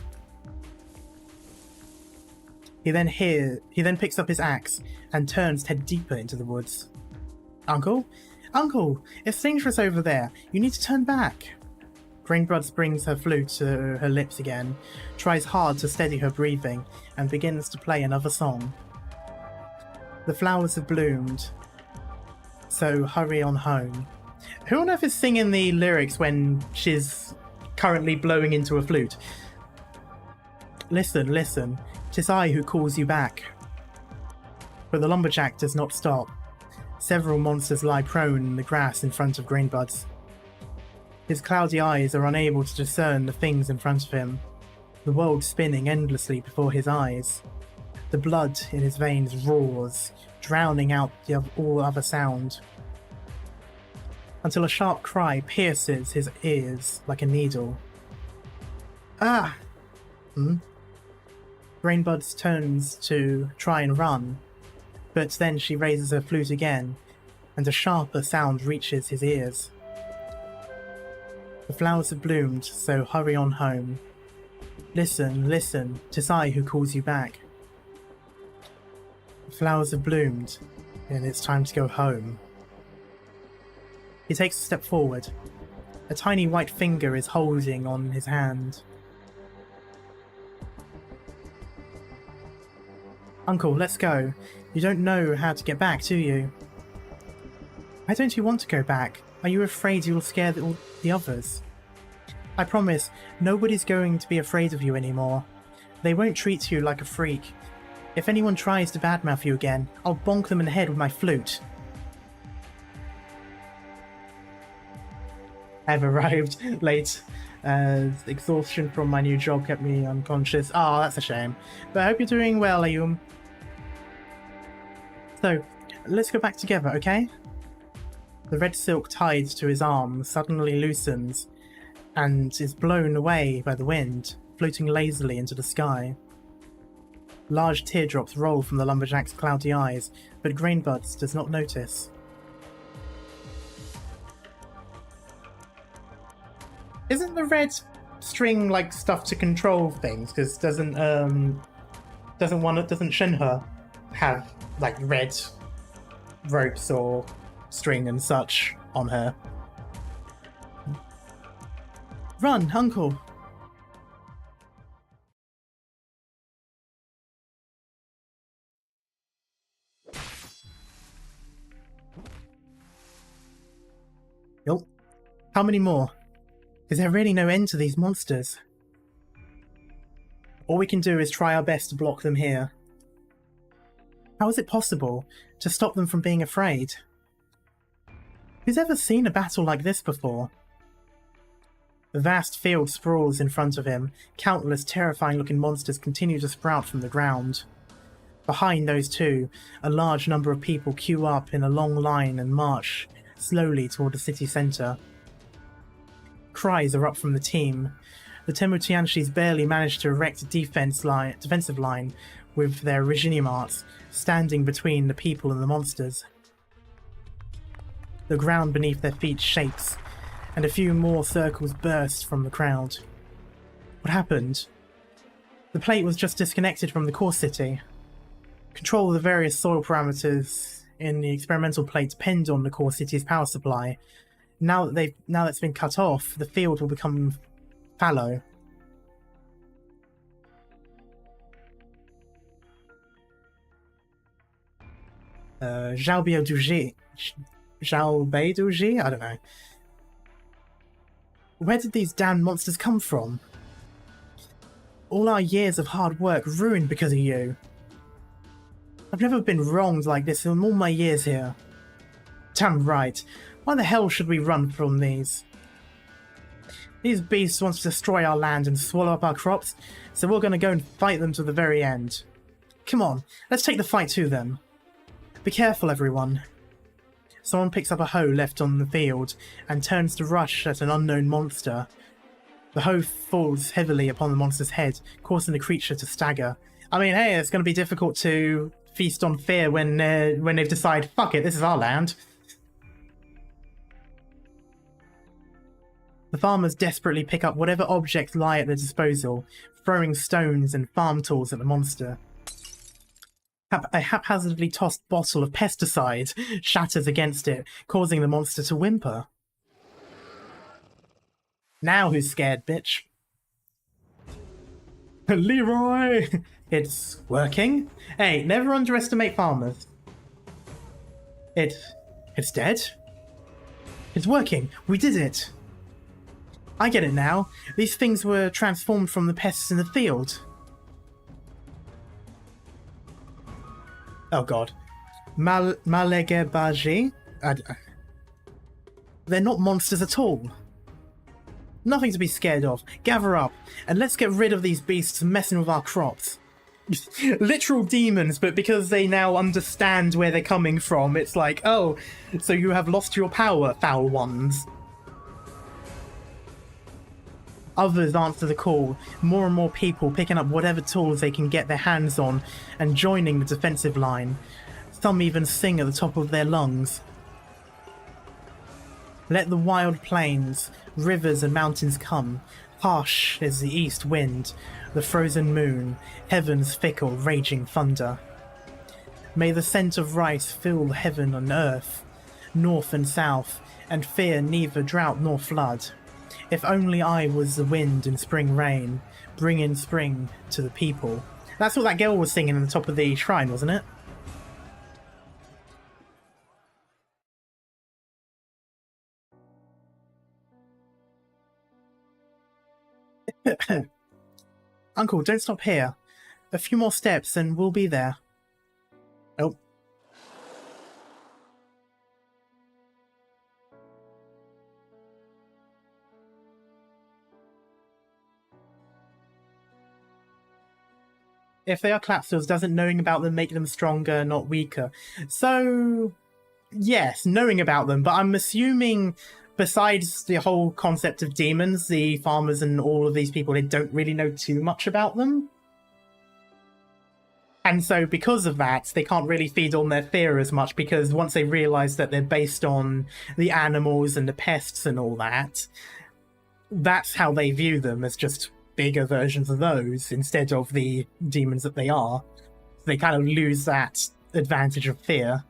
He then picks up his axe and turns to head deeper into the woods. Uncle? Uncle! It's dangerous over there. You need to turn back. Greenbuds brings her flute to her lips again, tries hard to steady her breathing, and begins to play another song. The flowers have bloomed, so hurry on home. Who on earth is singing the lyrics when she's currently blowing into a flute? Listen, listen. 'Tis I who calls you back. But the lumberjack does not stop. Several monsters lie prone in the grass in front of Greenbuds. His cloudy eyes are unable to discern the things in front of him, the world spinning endlessly before his eyes. The blood in his veins roars, drowning out all other sound, until a sharp cry pierces his ears like a needle. Ah! Greenbuds turns to try and run, but then she raises her flute again, and a sharper sound reaches his ears. The flowers have bloomed, so hurry on home. Listen, listen, 'tis I who calls you back. The flowers have bloomed, and it's time to go home. He takes a step forward. A tiny white finger is holding on his hand. Uncle, let's go. You don't know how to get back, do you? Why don't you want to go back? Are you afraid you'll scare the others? I promise, nobody's going to be afraid of you anymore. They won't treat you like a freak. If anyone tries to badmouth you again, I'll bonk them in the head with my flute. I've arrived late. Exhaustion from my new job kept me unconscious. Oh, that's a shame. But I hope you're doing well, Ayum. So, let's go back together, okay? The red silk tied to his arm suddenly loosens and is blown away by the wind, floating lazily into the sky. Large teardrops roll from the lumberjack's cloudy eyes, but Greenbuds does not notice. Isn't the red string like stuff to control things? Because doesn't Shenhe have like red ropes or string and such on her? Run, Uncle! Yup. How many more? Is there really no end to these monsters? All we can do is try our best to block them here. How is it possible to stop them from being afraid? Who's ever seen a battle like this before? The vast field sprawls in front of him. Countless terrifying-looking monsters continue to sprout from the ground. Behind those two, a large number of people queue up in a long line and march slowly toward the city centre. Cries are up from the team. The Temutianshis barely manage to erect a defensive line with their Reginimarts standing between the people and the monsters. The ground beneath their feet shakes, and a few more circles burst from the crowd. What happened? The plate was just disconnected from the core city. Control of the various soil parameters in the experimental plate depend on the core city's power supply. Now that it's been cut off, the field will become fallow. Xiaobei Douji? I don't know. Where did these damn monsters come from? All our years of hard work ruined because of you. I've never been wronged like this in all my years here. Damn right. Why the hell should we run from these? These beasts want to destroy our land and swallow up our crops, so we're gonna go and fight them to the very end. Come on, let's take the fight to them. Be careful, everyone. Someone picks up a hoe left on the field and turns to rush at an unknown monster. The hoe falls heavily upon the monster's head, causing the creature to stagger. I mean, hey, it's going to be difficult to feast on fear when they've decided, fuck it, this is our land. The farmers desperately pick up whatever objects lie at their disposal, throwing stones and farm tools at the monster. A haphazardly tossed bottle of pesticide shatters against it, causing the monster to whimper. Now who's scared, bitch? Leroy! It's working. Hey, never underestimate farmers. It's dead? It's working. We did it. I get it now. These things were transformed from the pests in the field. Oh god. Malegebaji? They're not monsters at all. Nothing to be scared of. Gather up, and let's get rid of these beasts messing with our crops. Literal demons, but because they now understand where they're coming from, it's like, oh, so you have lost your power, foul ones. Others answer the call, more and more people picking up whatever tools they can get their hands on and joining the defensive line. Some even sing at the top of their lungs. Let the wild plains, rivers and mountains come. Harsh is the east wind, the frozen moon, heaven's fickle raging thunder. May the scent of rice fill heaven and earth, north and south, and fear neither drought nor flood. If only I was the wind in spring rain, bringing spring to the people. That's what that girl was singing on the top of the shrine, wasn't it? Uncle, don't stop here. A few more steps and we'll be there. Oh. If they are Clapstills, doesn't knowing about them make them stronger, not weaker? So, yes, knowing about them, but I'm assuming besides the whole concept of demons, the farmers and all of these people, they don't really know too much about them. And so because of that, they can't really feed on their fear as much, because once they realise that they're based on the animals and the pests and all that, that's how they view them, as just bigger versions of those instead of the demons that they are. They kind of lose that advantage of fear.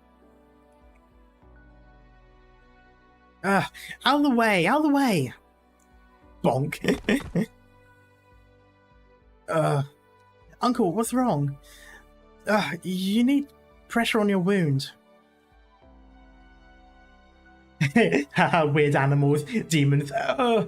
Out of the way! Out of the way! Bonk. Uncle, what's wrong? You need pressure on your wound. Haha, weird animals, demons. I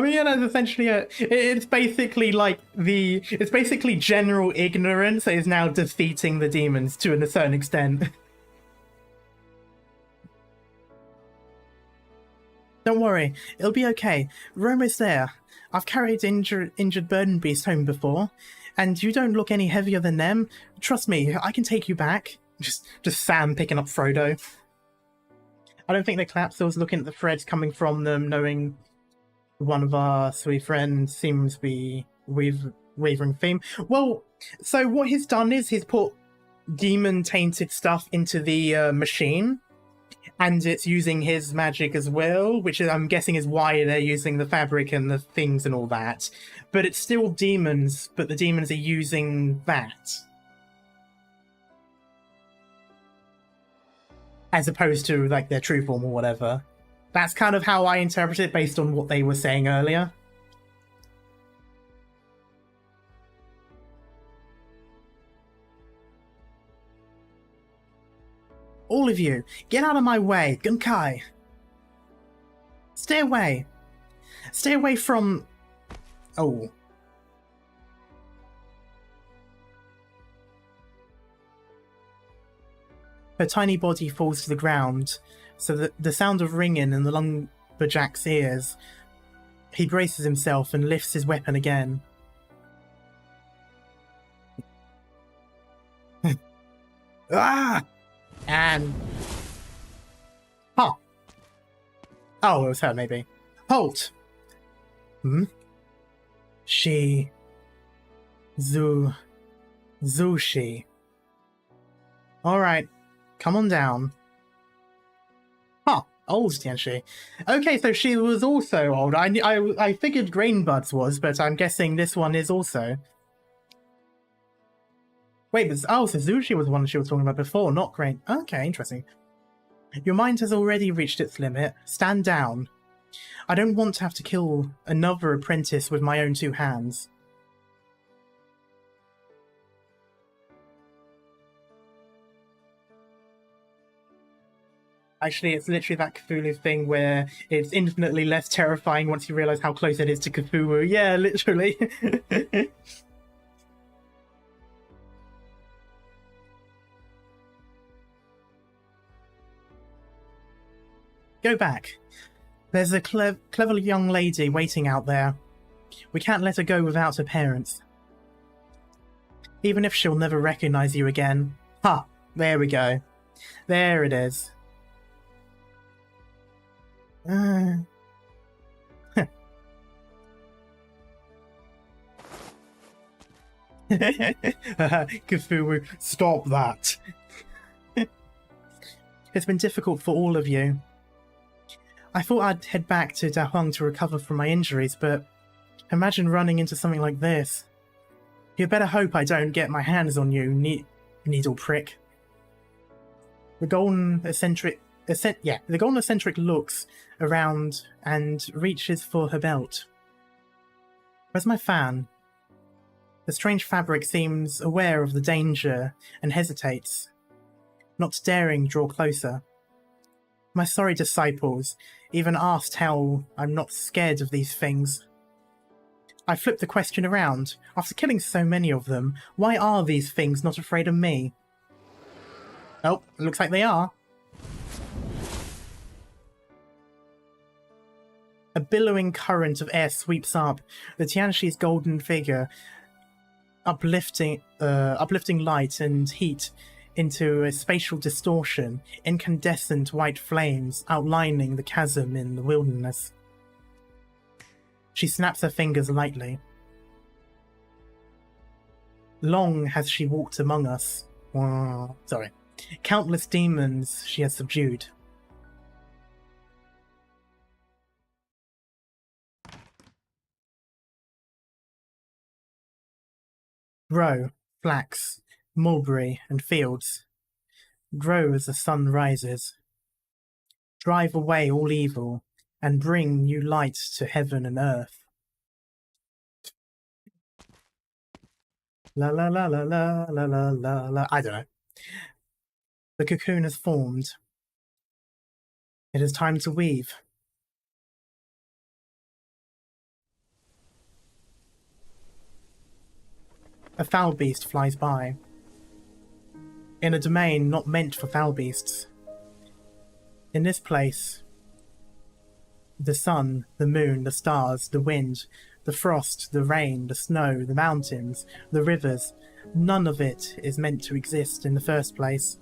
mean, yeah, that's essentially it's basically like it's basically general ignorance that is now defeating the demons to a certain extent. Don't worry, it'll be okay. Romo's there. I've carried injured burden beasts home before. And you don't look any heavier than them. Trust me, I can take you back. Just Sam picking up Frodo. I don't think they collapsed. I was looking at the threads coming from them, knowing one of our sweet friends seems to be wavering theme. Well, so what he's done is he's put demon-tainted stuff into the machine, and it's using his magic as well, which I'm guessing is why they're using the fabric and the things and all that. But it's still demons, but the demons are using that. As opposed to, like, their true form or whatever. That's kind of how I interpret it based on what they were saying earlier. All of you, get out of my way, Gunkai! Stay away! Stay away from... Oh. Her tiny body falls to the ground, so that the sound of ringing in the lumberjack's ears. He braces himself and lifts his weapon again. Ah! And... Huh. Oh, it was her, maybe. Halt! Hmm? She... Zushi. Alright. Come on down. Huh. Old Tianshi. Okay, so she was also old. I figured Grainbuds was, but I'm guessing this one is also. Wait, but oh, so Zushi was the one she was talking about before, not Grain. Okay, interesting. Your mind has already reached its limit. Stand down. I don't want to have to kill another apprentice with my own two hands. Actually, it's literally that Cthulhu thing where it's infinitely less terrifying once you realize how close it is to Cthulhu. Yeah, literally. Go back. There's a clever young lady waiting out there. We can't let her go without her parents. Even if she'll never recognize you again. Ha! There we go. There it is. Cthulhu, stop that. It's been difficult for all of you. I thought I'd head back to Da Huang to recover from my injuries, but imagine running into something like this. You better hope I don't get my hands on you, needle prick. The golden eccentric looks around and reaches for her belt. Where's my fan? The strange fabric seems aware of the danger and hesitates, not daring draw closer. My sorry disciples even asked how I'm not scared of these things. I flipped the question around. After killing so many of them, why are these things not afraid of me? Oh, looks like they are. A billowing current of air sweeps up, the Tianshi's golden figure, uplifting light and heat into a spatial distortion, incandescent white flames outlining the chasm in the wilderness. She snaps her fingers lightly. Long has she walked among us. Countless demons she has subdued. Grow, flax, mulberry, and fields. Grow as the sun rises. Drive away all evil, and bring new light to heaven and earth. La la la la la la la la la. I don't know. The cocoon has formed. It is time to weave. A foul beast flies by. In a domain not meant for foul beasts. In this place, the sun, the moon, the stars, the wind The frost, the rain, the snow, the mountains, the rivers, none of it is meant to exist in the first place.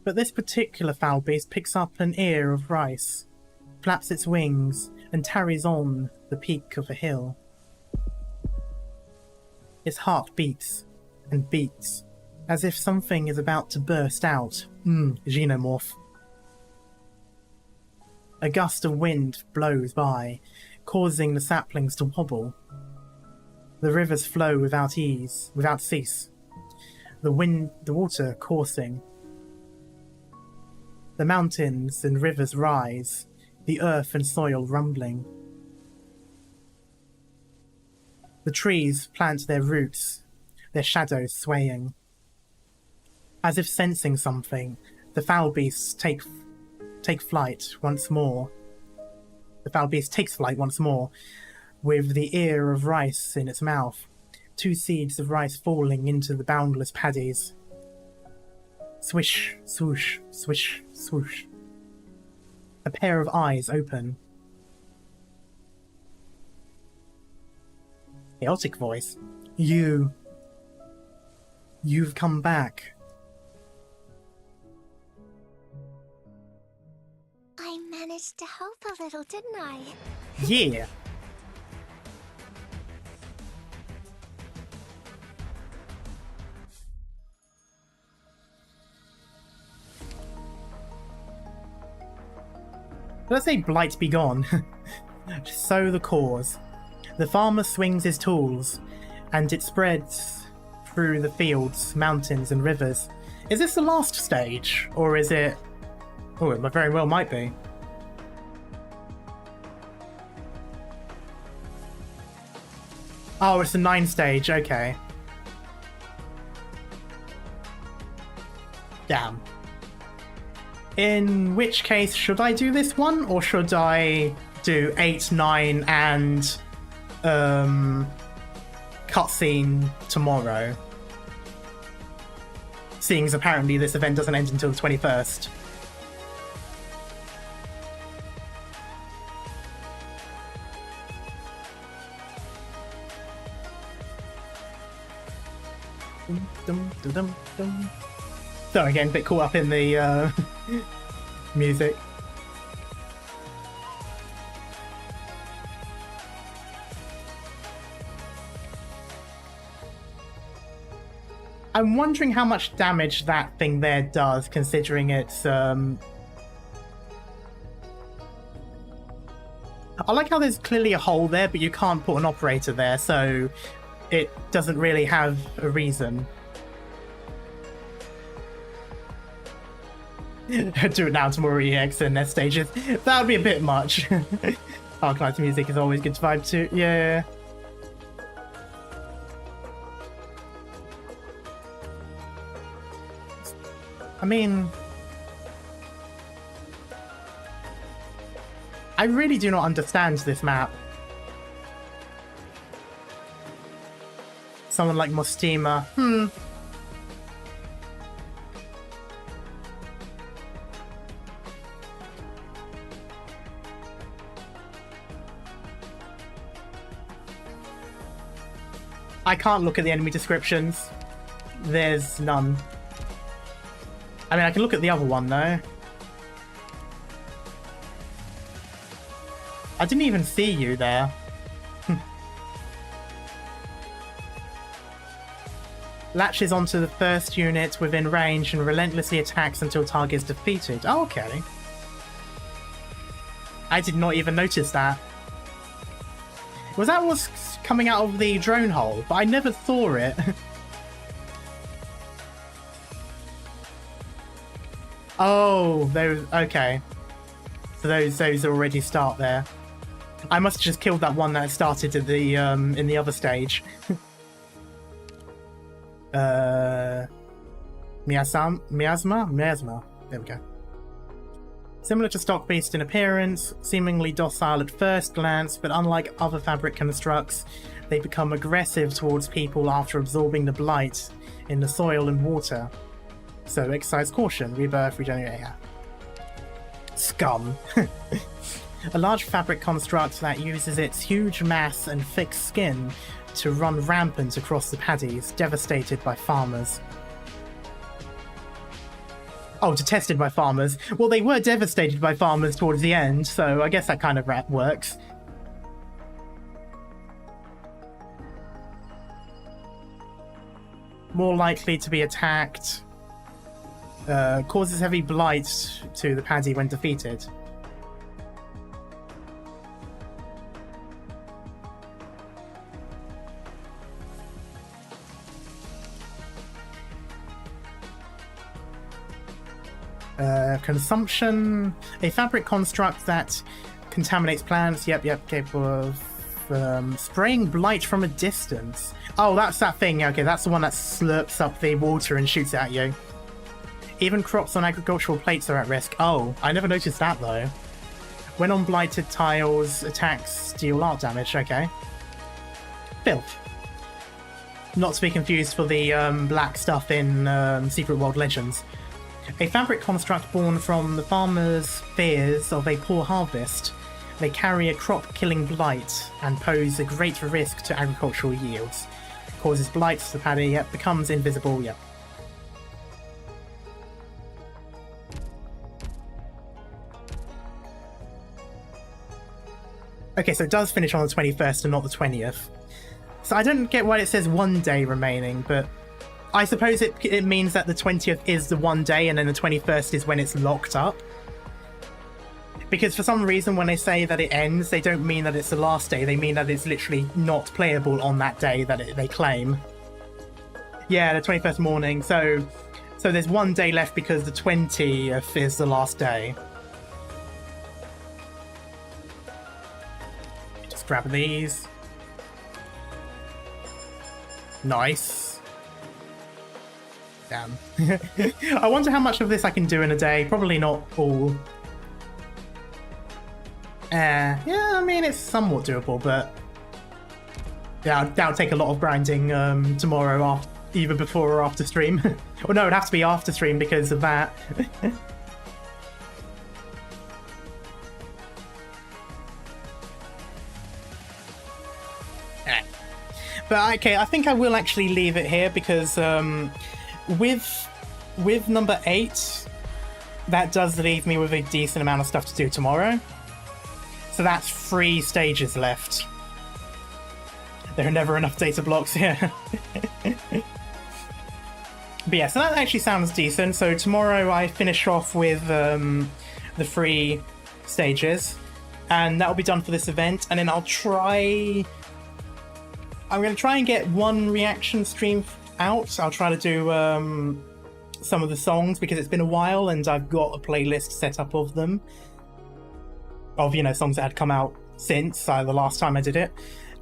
But this particular foul beast picks up an ear of rice, flaps its wings, and tarries on the peak of a hill. Its heart beats and beats, as if something is about to burst out. Xenomorph. A gust of wind blows by, causing the saplings to wobble. The rivers flow without cease. The water coursing. The mountains and rivers rise, the earth and soil rumbling. The trees plant their roots, their shadows swaying. As if sensing something, the foul beasts take flight once more. The foul beast takes flight once more, with the ear of rice in its mouth, 2 seeds of rice falling into the boundless paddies. Swish, swoosh, swish, swoosh. A pair of eyes open. Chaotic voice. You've come back. I managed to help a little, didn't I? Yeah. Let's say blight be gone. Sow the cause. The farmer swings his tools, and it spreads through the fields, mountains, and rivers. Is this the last stage, or is it... Oh, it very well might be. Oh, it's the 9 stage, okay. Damn. In which case, should I do this one, or should I do 8, 9, and cutscene tomorrow? Seeing as apparently this event doesn't end until the 21st. Dum, dum, dum, dum. Sorry, again, a bit caught up in the music. I'm wondering how much damage that thing there does, considering it's... I like how there's clearly a hole there, but you can't put an operator there, so it doesn't really have a reason. Do it now, tomorrow EX and next stages. That would be a bit much. Arknights music is always good to vibe to. Yeah. I mean... I really do not understand this map. Someone like Mostima. I can't look at the enemy descriptions. There's none. I mean, I can look at the other one, though. I didn't even see you there. Latches onto the first unit within range and relentlessly attacks until target is defeated. Oh, okay. I did not even notice that. Was that what's coming out of the drone hole? But I never saw it. Oh, those... Okay. So those already start there. I must have just killed that one that started at the in the other stage. Miasma. There we go. Similar to stock beast in appearance, seemingly docile at first glance, but unlike other fabric constructs, they become aggressive towards people after absorbing the blight in the soil and water. So exercise caution, rebirth, regenerate. Scum. A large fabric construct that uses its huge mass and thick skin to run rampant across the paddies, devastated by farmers. Oh, detested by farmers. Well, they were devastated by farmers towards the end, so I guess that kind of works. More likely to be attacked. Causes heavy blight to the paddy when defeated. Consumption. A fabric construct that contaminates plants. Yep, capable of spraying blight from a distance. Oh, that's that thing. Okay, that's the one that slurps up the water and shoots it at you. Even crops on agricultural plates are at risk. Oh, I never noticed that though. When on blighted tiles, attacks deal art damage. Okay. Filth. Not to be confused for the black stuff in Secret World Legends. A fabric construct born from the farmer's fears of a poor harvest. They carry a crop-killing blight and pose a great risk to agricultural yields. Causes blight to the paddy, yep. Becomes invisible, yep. Okay, so it does finish on the 21st and not the 20th. So I don't get why it says 1 day remaining, but I suppose it means that the 20th is the 1 day and then the 21st is when it's locked up. Because for some reason when they say that it ends, they don't mean that it's the last day, they mean that it's literally not playable on that day that they claim. Yeah, the 21st morning, so there's 1 day left because the 20th is the last day. Just grab these. Nice. Damn. I wonder how much of this I can do in a day. Probably not all. Yeah, I mean, it's somewhat doable, but yeah, that'll take a lot of grinding tomorrow, either before or after stream. Well, no, it'd have to be after stream because of that. But okay, I think I will actually leave it here because with number 8, that does leave me with a decent amount of stuff to do tomorrow. So that's 3 stages left. There are never enough data blocks here. But yeah, so that actually sounds decent. So tomorrow I finish off with the 3 stages, and that'll be done for this event. And then I'm going to try and get 1 reaction stream out. I'll try to do some of the songs because it's been a while and I've got a playlist set up of them. Of, you know, songs that had come out since the last time I did it.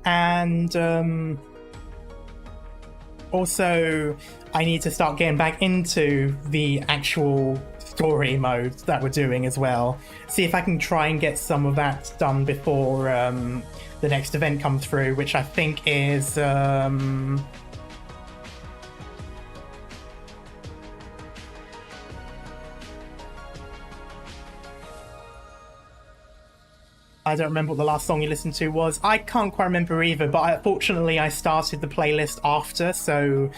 And also I need to start getting back into the actual story mode that we're doing as well. See if I can try and get some of that done before the next event comes through, which I think is I don't remember what the last song you listened to was. I can't quite remember either, but fortunately I started the playlist after, so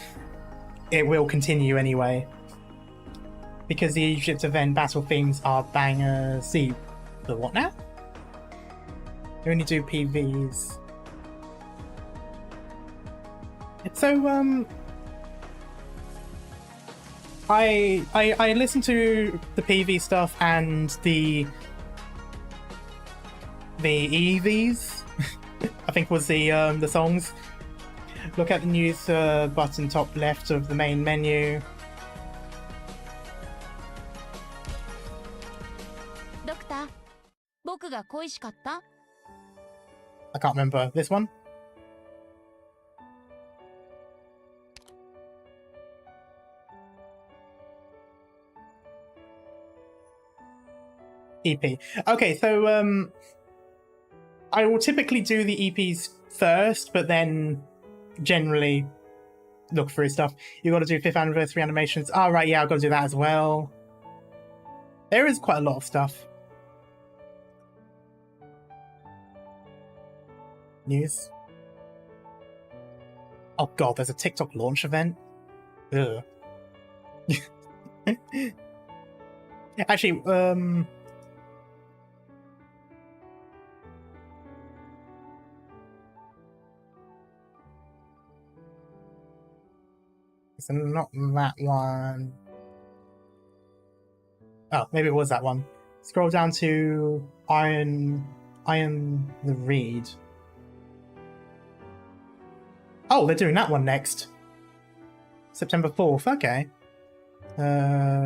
it will continue anyway. Because the Egypt event battle themes are bangers. See, the what now? You only do PVs. So, I listened to the PV stuff and the EVs, I think was the songs. Look at the news button top left of the main menu. Doctor, 僕が恋しかった? I can't remember this one. EP. Okay, so I will typically do the EPs first, but then generally look through stuff. You got to do 5th anniversary animations. Oh, right, yeah, I've got to do that as well. There is quite a lot of stuff. news. Oh god, there's a TikTok launch event. Ugh. Actually, it's not that one. Oh, maybe it was that one. Scroll down to Iron the Reed. Oh, they're doing that one next. September 4th, okay.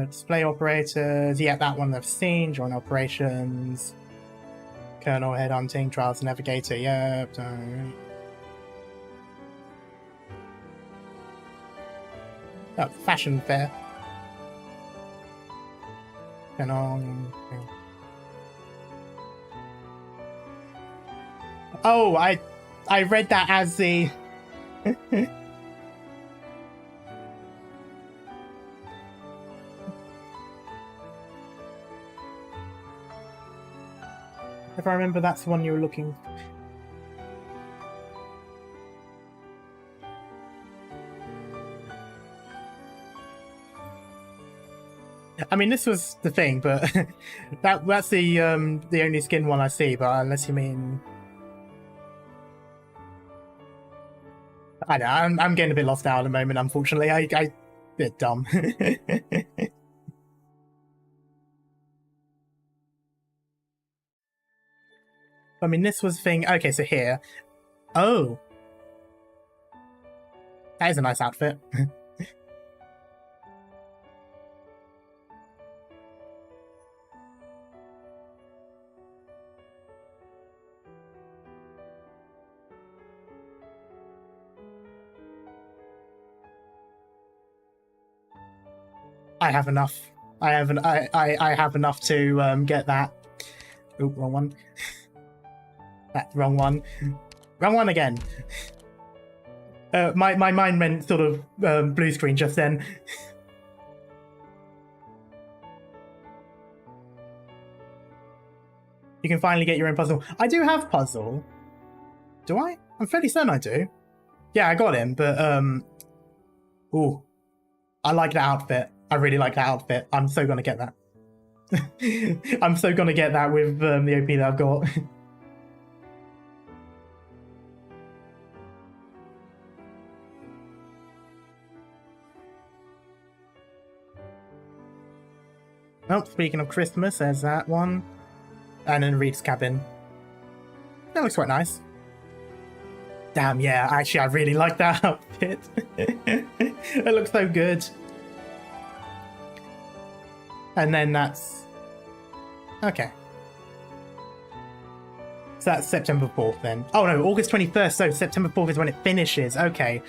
Display operators, yeah, that one I've seen. Join operations. Kernel headhunting, trials navigator, yeah. Oh, fashion fair. Oh, I read that as the if I remember, that's the one you were looking. I mean, this was the thing, but that's the only skin one I see. But unless you mean, I don't know, I'm getting a bit lost out at the moment. Unfortunately, I a bit dumb. I mean, this was the thing. Okay, so here. Oh, that is a nice outfit. I have enough. I have enough to get that. Oh, wrong one. That wrong one. Wrong one again. My mind went sort of blue screen just then. You can finally get your own puzzle. I do have puzzle. Do I? I'm fairly certain I do. Yeah, I got him, but ooh, I like that outfit. I really like that outfit. I'm so gonna get that. I'm so gonna get that with the OP that I've got. Oh, speaking of Christmas, there's that one. And then Reed's cabin. That looks quite nice. Damn, yeah, actually I really like that outfit. It looks so good. And then that's... Okay. So that's September 4th then. Oh no, August 21st, so September 4th is when it finishes. Okay.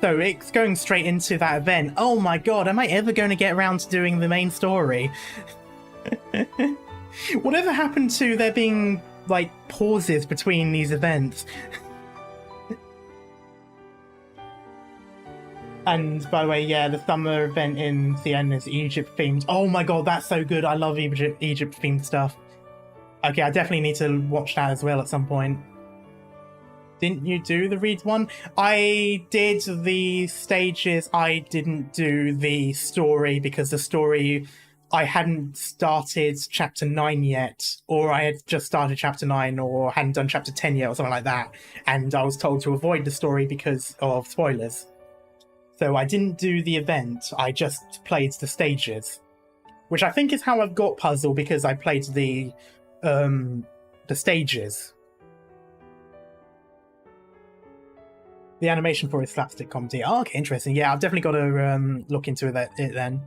So it's going straight into that event. Oh my god, am I ever going to get around to doing the main story? Whatever happened to there being, like, pauses between these events? And by the way, yeah, the summer event in CN is Egypt themed. Oh my god, that's so good. I love Egypt themed stuff. Okay, I definitely need to watch that as well at some point. Didn't you do the Reed one? I did the stages. I didn't do the story because the story, I hadn't started chapter 9 yet, or I had just started chapter 9 or hadn't done chapter 10 yet or something like that. And I was told to avoid the story because of spoilers. So I didn't do the event, I just played the stages. Which I think is how I've got puzzle, because I played the stages. The animation for his slapstick comedy. Oh, okay, interesting. Yeah, I've definitely got to look into it then.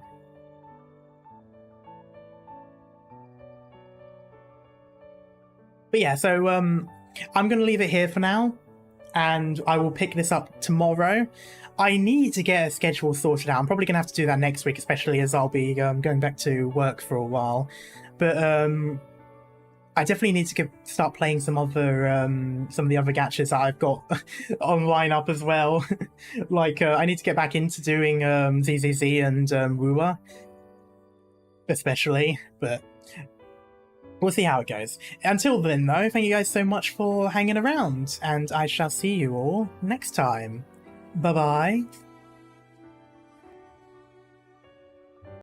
But yeah, so I'm going to leave it here for now, and I will pick this up tomorrow. I need to get a schedule sorted out. I'm probably going to have to do that next week, especially as I'll be going back to work for a while. But I definitely need to start playing some of the other gachas that I've got online up as well. Like, I need to get back into doing ZZZ and Woowa, especially. But We'll see how it goes. Until then, though, thank you guys so much for hanging around, and I shall see you all next time. Bye-bye.